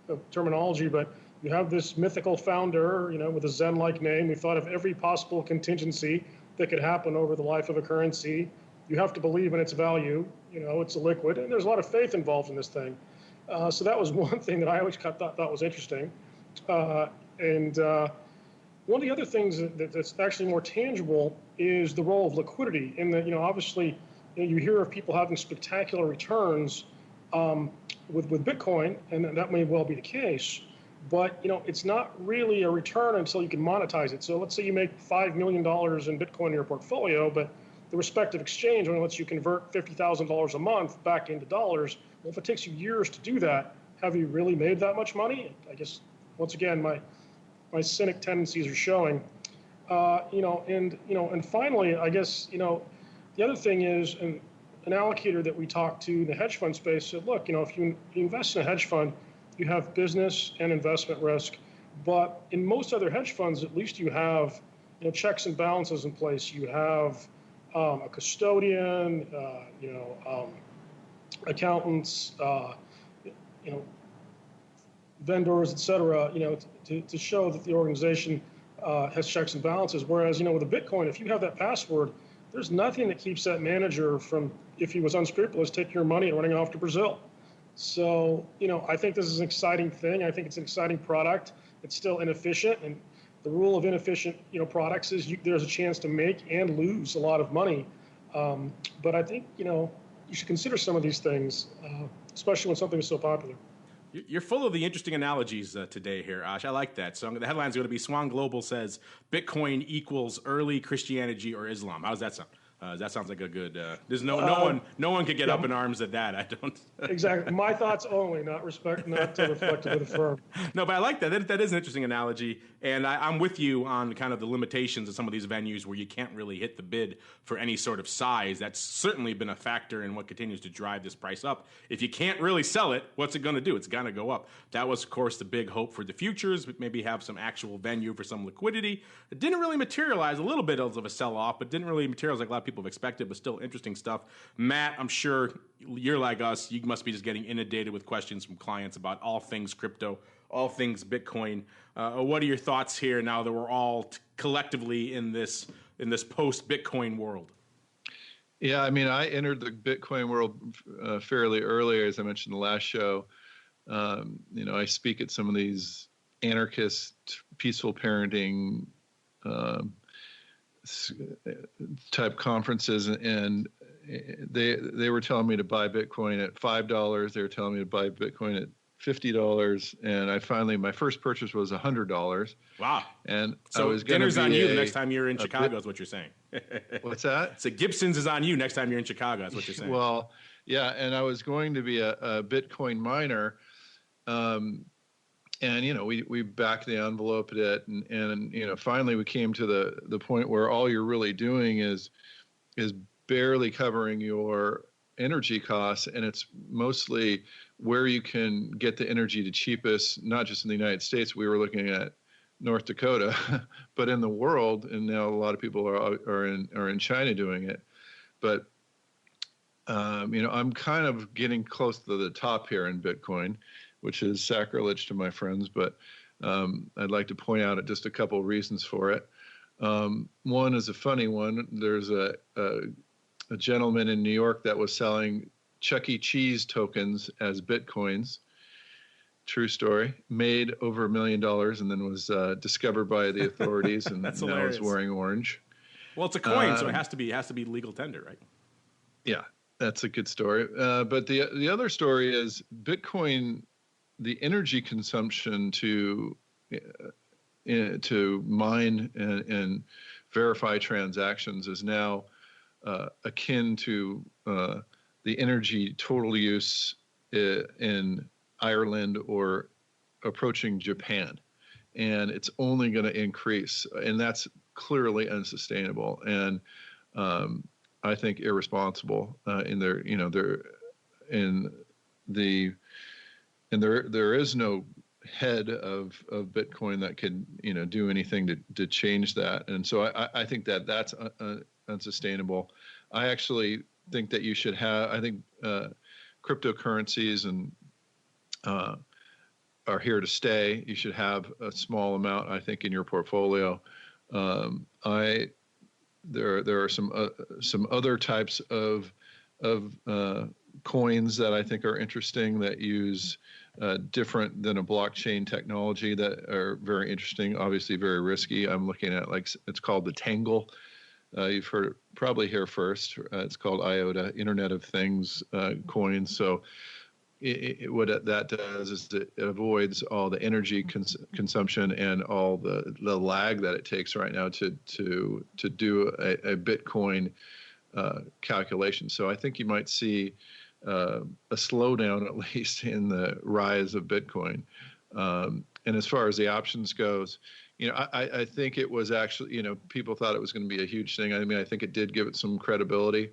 [SPEAKER 5] of terminology, but you have this mythical founder, with a Zen-like name, who thought of every possible contingency that could happen over the life of a currency. You have to believe in its value. It's a liquid, and there's a lot of faith involved in this thing. So that was one thing that I always thought was interesting. And one of the other things that's actually more tangible is the role of liquidity. In that, obviously, you hear of people having spectacular returns with Bitcoin, and that may well be the case. But it's not really a return until you can monetize it. So let's say you make $5 million in Bitcoin in your portfolio, but the respective exchange only lets you convert $50,000 a month back into dollars. Well, if it takes you years to do that, have you really made that much money? I guess, once again, my cynic tendencies are showing. And finally, I guess, the other thing is, an allocator that we talked to in the hedge fund space said, look, if you invest in a hedge fund, you have business and investment risk. But in most other hedge funds, at least you have checks and balances in place. You have a custodian, accountants, vendors, et cetera, to show that the organization has checks and balances. Whereas, with a Bitcoin, if you have that password, there's nothing that keeps that manager from, if he was unscrupulous, taking your money and running off to Brazil. So, I think this is an exciting thing. I think it's an exciting product. It's still inefficient. And the rule of inefficient, products is there's a chance to make and lose a lot of money. But I think, you should consider some of these things, especially when something is so popular.
[SPEAKER 3] You're full of the interesting analogies today here, Ash. I like that. So the headline's going to be Swan Global says Bitcoin equals early Christianity or Islam. How does that sound? That sounds like a good. There's no one could get up in arms at that. I don't.
[SPEAKER 5] Exactly. My thoughts only, not reflective of the firm.
[SPEAKER 3] No, but I like that. That is an interesting analogy, and I'm with you on kind of the limitations of some of these venues where you can't really hit the bid for any sort of size. That's certainly been a factor in what continues to drive this price up. If you can't really sell it, what's it going to do? It's going to go up. That was, of course, the big hope for the futures. Maybe have some actual venue for some liquidity. It didn't really materialize. A little bit of a sell-off, but didn't really materialize like a lot of people have expected, but still interesting stuff. Matt, I'm sure you're like us. You must be just getting inundated with questions from clients about all things crypto, all things Bitcoin. What are your thoughts here now that we're all collectively in this post-Bitcoin world?
[SPEAKER 4] Yeah, I mean, I entered the Bitcoin world fairly early, as I mentioned in the last show. I speak at some of these anarchist, peaceful parenting type conferences, and they were telling me to buy Bitcoin at $5. They were telling me to buy Bitcoin at $50, and my first purchase was $100.
[SPEAKER 3] Wow!
[SPEAKER 4] And
[SPEAKER 3] so
[SPEAKER 4] I was going to
[SPEAKER 3] dinner's on you the next time you're in Chicago. Is what you're saying?
[SPEAKER 4] What's that?
[SPEAKER 3] So Gibson's is on you next time you're in Chicago. Is what you're saying?
[SPEAKER 4] Well, yeah, and I was going to be a Bitcoin miner. And we backed the envelope at it, and finally we came to the point where all you're really doing is barely covering your energy costs, and it's mostly where you can get the energy the cheapest, not just in the United States. We were looking at North Dakota, but in the world, and now a lot of people are in China doing it. But I'm kind of getting close to the top here in Bitcoin, which is sacrilege to my friends, but I'd like to point out just a couple of reasons for it. One is a funny one. There's a gentleman in New York that was selling Chuck E. Cheese tokens as Bitcoins. True story. Made over $1 million and then was discovered by the authorities and now is wearing orange.
[SPEAKER 3] Well, it's a coin, so it has to be legal tender, right?
[SPEAKER 4] Yeah, that's a good story. But the other story is Bitcoin. The energy consumption to mine and verify transactions is now akin to the energy total use in Ireland or approaching Japan, and it's only going to increase, and that's clearly unsustainable and I think irresponsible there is no head of Bitcoin that can do anything to change that, and so I think that's unsustainable. I actually think that you should have. I think cryptocurrencies and are here to stay. You should have a small amount, I think, in your portfolio. There are some other types of coins that I think are interesting that use different than a blockchain technology that are very interesting. Obviously, very risky. I'm looking at it's called the Tangle. You've heard it probably here first. It's called IOTA, Internet of Things coins. So what that does is it avoids all the energy consumption and all the lag that it takes right now to do a Bitcoin calculation. So I think you might see a slowdown, at least, in the rise of Bitcoin. And as far as the options goes, I think it was actually, people thought it was going to be a huge thing. I mean, I think it did give it some credibility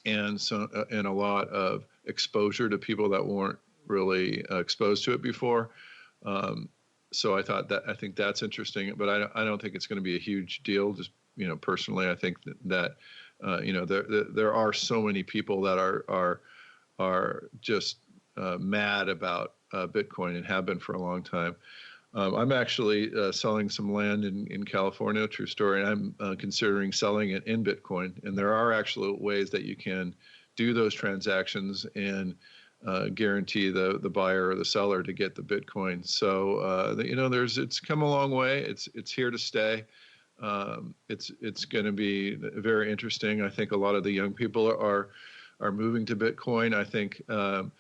[SPEAKER 4] and a lot of exposure to people that weren't really exposed to it before. So I think that's interesting, but I don't think it's going to be a huge deal. Just, personally, I think that there are so many people that are just mad about Bitcoin and have been for a long time. I'm actually selling some land in California, true story, and I'm considering selling it in Bitcoin. And there are actual ways that you can do those transactions and guarantee the buyer or the seller to get the Bitcoin. So it's come a long way. It's here to stay. It's going to be very interesting. I think a lot of the young people are moving to Bitcoin. I think a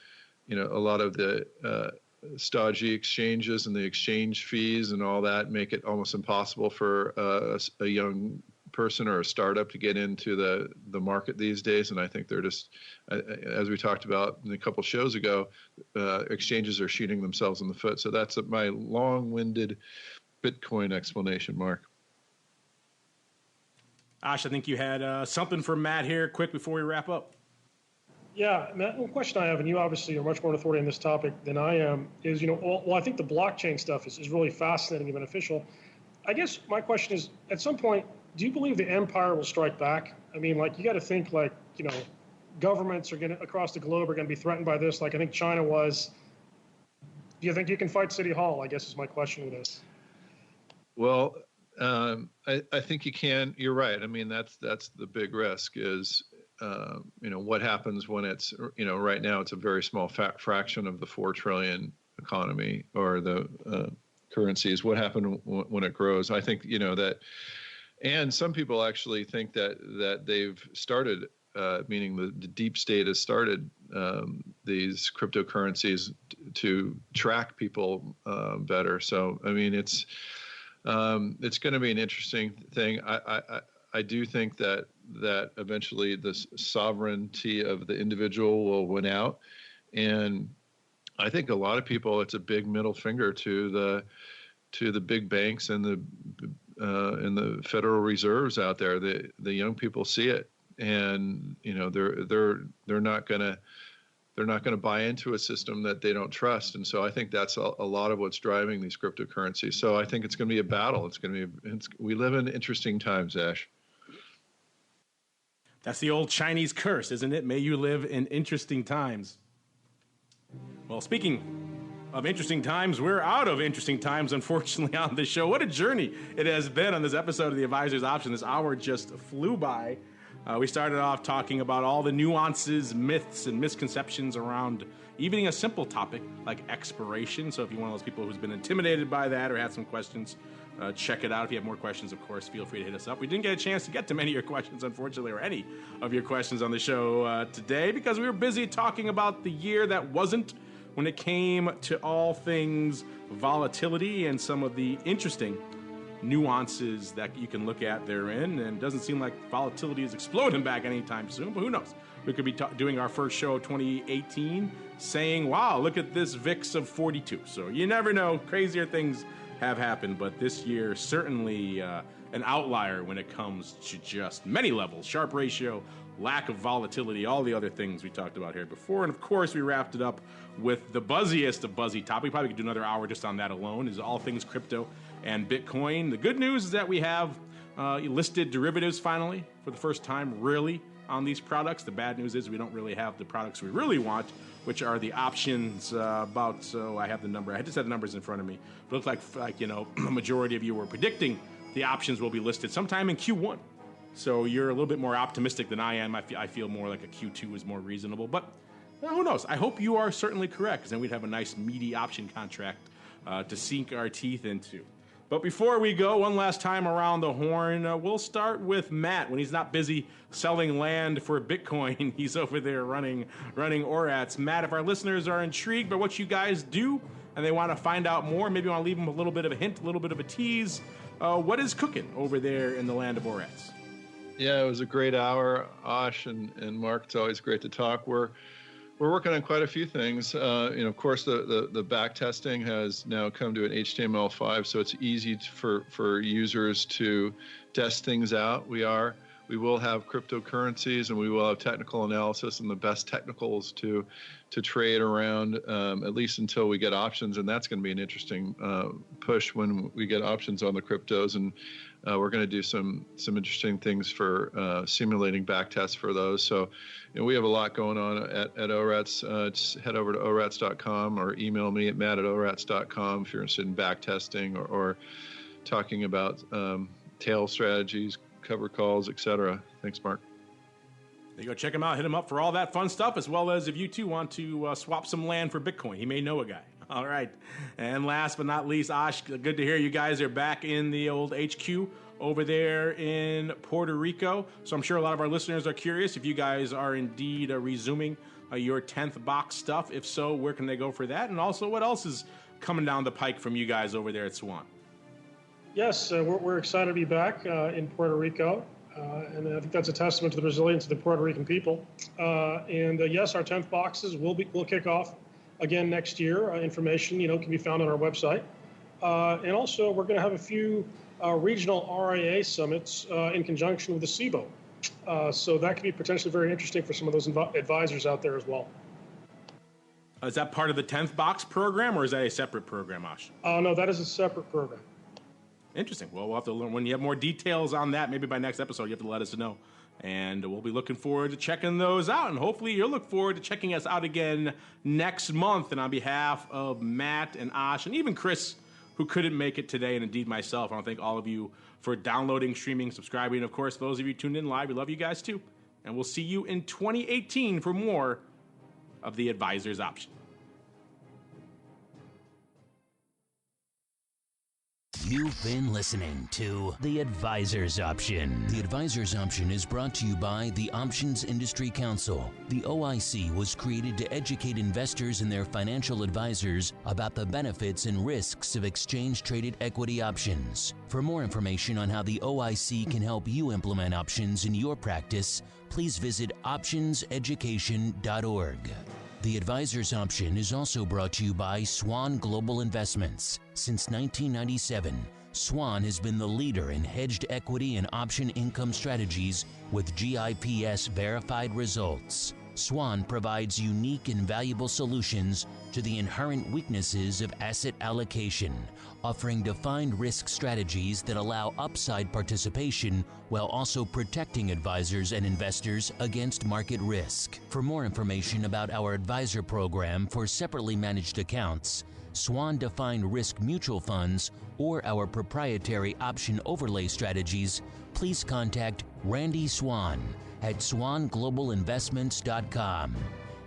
[SPEAKER 4] lot of the stodgy exchanges and the exchange fees and all that make it almost impossible for a young person or a startup to get into the market these days. And I think they're just, as we talked about a couple shows ago, exchanges are shooting themselves in the foot. So that's my long-winded Bitcoin explanation, Mark.
[SPEAKER 3] Ash, I think you had something for Matt here quick before we wrap up.
[SPEAKER 5] Yeah, Matt, one question I have, and you obviously are much more an authority on this topic than I am, is, I think the blockchain stuff is really fascinating and beneficial. I guess my question is, at some point, do you believe the empire will strike back? I mean, you got to think governments across the globe are going to be threatened by this. I think China was. Do you think you can fight City Hall? I guess is my question with this.
[SPEAKER 4] Well, I think you can. You're right. I mean, that's the big risk is, what happens when it's, right now it's a very small fraction of the 4 trillion economy or the currencies. What happened when it grows? I think, that, and some people actually think that they've started, meaning the deep state has started these cryptocurrencies to track people better. So, I mean, it's going to be an interesting thing. I do think that eventually the sovereignty of the individual will win out, and I think a lot of people, it's a big middle finger to the big banks and the Federal Reserves out there. The young people see it, and they're not gonna buy into a system that they don't trust. And so I think that's a lot of what's driving these cryptocurrencies. So I think it's going to be a battle. We live in interesting times, Ash.
[SPEAKER 3] That's the old Chinese curse, isn't it? May you live in interesting times. Well, speaking of interesting times, we're out of interesting times, unfortunately, on this show. What a journey it has been on this episode of The Advisor's Option. This hour just flew by. We started off talking about all the nuances, myths, and misconceptions around even a simple topic like expiration. So if you're one of those people who's been intimidated by that or had some questions, check it out. If you have more questions, of course, feel free to hit us up. We didn't get a chance to get to many of your questions, unfortunately, or any of your questions on the show today because we were busy talking about the year that wasn't when it came to all things volatility and some of the interesting nuances that you can look at therein. And it doesn't seem like volatility is exploding back anytime soon, but who knows? We could be doing our first show of 2018 saying, wow, look at this VIX of 42. So you never know. Crazier things have happened, but this year certainly an outlier when it comes to just many levels, sharp ratio, lack of volatility, all the other things we talked about here before. And of course, we wrapped it up with the buzziest of buzzy topics. Probably could do another hour just on that alone, is all things crypto and Bitcoin. The good news is that we have listed derivatives finally for the first time, really, on these products. The bad news is we don't really have the products we really want, which are the options. I have the number. I just had the numbers in front of me. It looks like a majority of you were predicting the options will be listed sometime in Q1. So you're a little bit more optimistic than I am. I feel more like a Q2 is more reasonable, but who knows? I hope you are certainly correct, because then we'd have a nice meaty option contract to sink our teeth into. But before we go, one last time around the horn, we'll start with Matt. When he's not busy selling land for Bitcoin, he's over there running ORATs. Matt, if our listeners are intrigued by what you guys do and they want to find out more, maybe you want to leave them a little bit of a hint, a little bit of a tease, what is cooking over there in the land of ORATs?
[SPEAKER 4] Yeah, it was a great hour, Ash and Mark. It's always great to talk. We're working on quite a few things. Of course, the back testing has now come to an HTML5, so it's easy for users to test things out. We will have cryptocurrencies, and we will have technical analysis and the best technicals to trade around, at least until we get options, and that's going to be an interesting push when we get options on the cryptos. And we're going to do some interesting things for simulating back tests for those. So, we have a lot going on at ORATs. Just head over to orats.com or email me at matt@orats.com if you're interested in back testing or talking about tail strategies, cover calls, etc. Thanks, Mark.
[SPEAKER 3] There you go. Check him out. Hit him up for all that fun stuff, as well as if you too want to swap some land for Bitcoin. He may know a guy. All right. And last but not least, Ash, good to hear you guys are back in the old HQ over there in Puerto Rico. So I'm sure a lot of our listeners are curious if you guys are indeed resuming your 10th box stuff. If so, where can they go for that? And also, what else is coming down the pike from you guys over there at Swan?
[SPEAKER 5] Yes, we're excited to be back in Puerto Rico. And I think that's a testament to the resilience of the Puerto Rican people. Yes, our 10th boxes will kick off again next year. Information, can be found on our website. And also, we're going to have a few regional RIA summits in conjunction with the SIBO. So that could be potentially very interesting for some of those advisors out there as well.
[SPEAKER 3] Is that part of the 10th box program, or is that a separate program, Ash?
[SPEAKER 5] No, that is a separate program.
[SPEAKER 3] Interesting. Well, we'll have to learn. When you have more details on that, maybe by next episode, you have to let us know. And we'll be looking forward to checking those out. And hopefully you'll look forward to checking us out again next month. And on behalf of Matt and Ash, and even Chris, who couldn't make it today, and indeed myself, I want to thank all of you for downloading, streaming, subscribing. And of course, those of you tuned in live, we love you guys too. And we'll see you in 2018 for more of the Advisor's Option.
[SPEAKER 2] You've been listening to The Advisor's Option. The Advisor's Option is brought to you by the Options Industry Council. The OIC was created to educate investors and their financial advisors about the benefits and risks of exchange-traded equity options. For more information on how the OIC can help you implement options in your practice, please visit optionseducation.org. The Advisor's Option is also brought to you by Swan Global Investments. Since 1997, Swan has been the leader in hedged equity and option income strategies with GIPS verified results. Swan provides unique and valuable solutions to the inherent weaknesses of asset allocation, offering defined risk strategies that allow upside participation while also protecting advisors and investors against market risk. For more information about our advisor program for separately managed accounts, Swan Defined Risk Mutual Funds, or our proprietary option overlay strategies, please contact Randy Swan at swanglobalinvestments.com.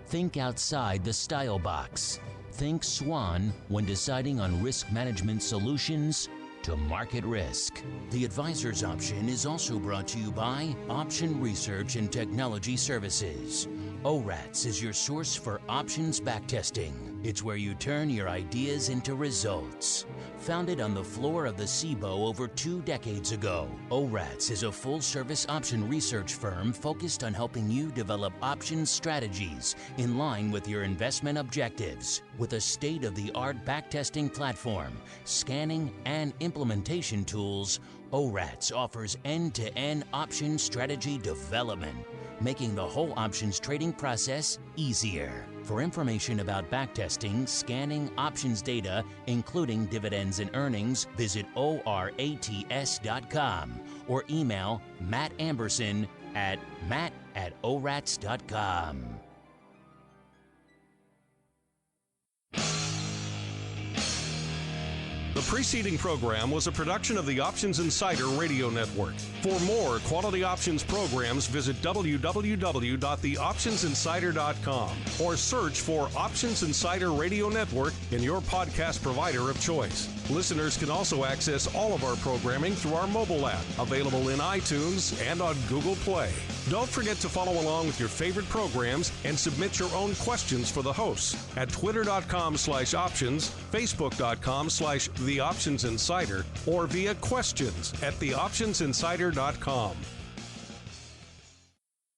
[SPEAKER 2] Think outside the style box. Think Swan when deciding on risk management solutions to market risk. The Advisor's Option is also brought to you by Option Research and Technology Services. ORATS is your source for options backtesting. It's where you turn your ideas into results. Founded on the floor of the SIBO over 2 decades ago, ORATS is a full-service option research firm focused on helping you develop options strategies in line with your investment objectives. With a state-of-the-art backtesting platform, scanning, and implementation tools, ORATS offers end-to-end option strategy development, making the whole options trading process easier. For information about backtesting, scanning options data, including dividends and earnings, visit orats.com or email Matt Amberson at matt@orats.com.
[SPEAKER 1] The preceding program was a production of the Options Insider Radio Network. For more quality options programs, visit www.theoptionsinsider.com or search for Options Insider Radio Network in your podcast provider of choice. Listeners can also access all of our programming through our mobile app, available in iTunes and on Google Play. Don't forget to follow along with your favorite programs and submit your own questions for the hosts at twitter.com/options, facebook.com/theoptionsinsider, or via questions@theoptionsinsider.com.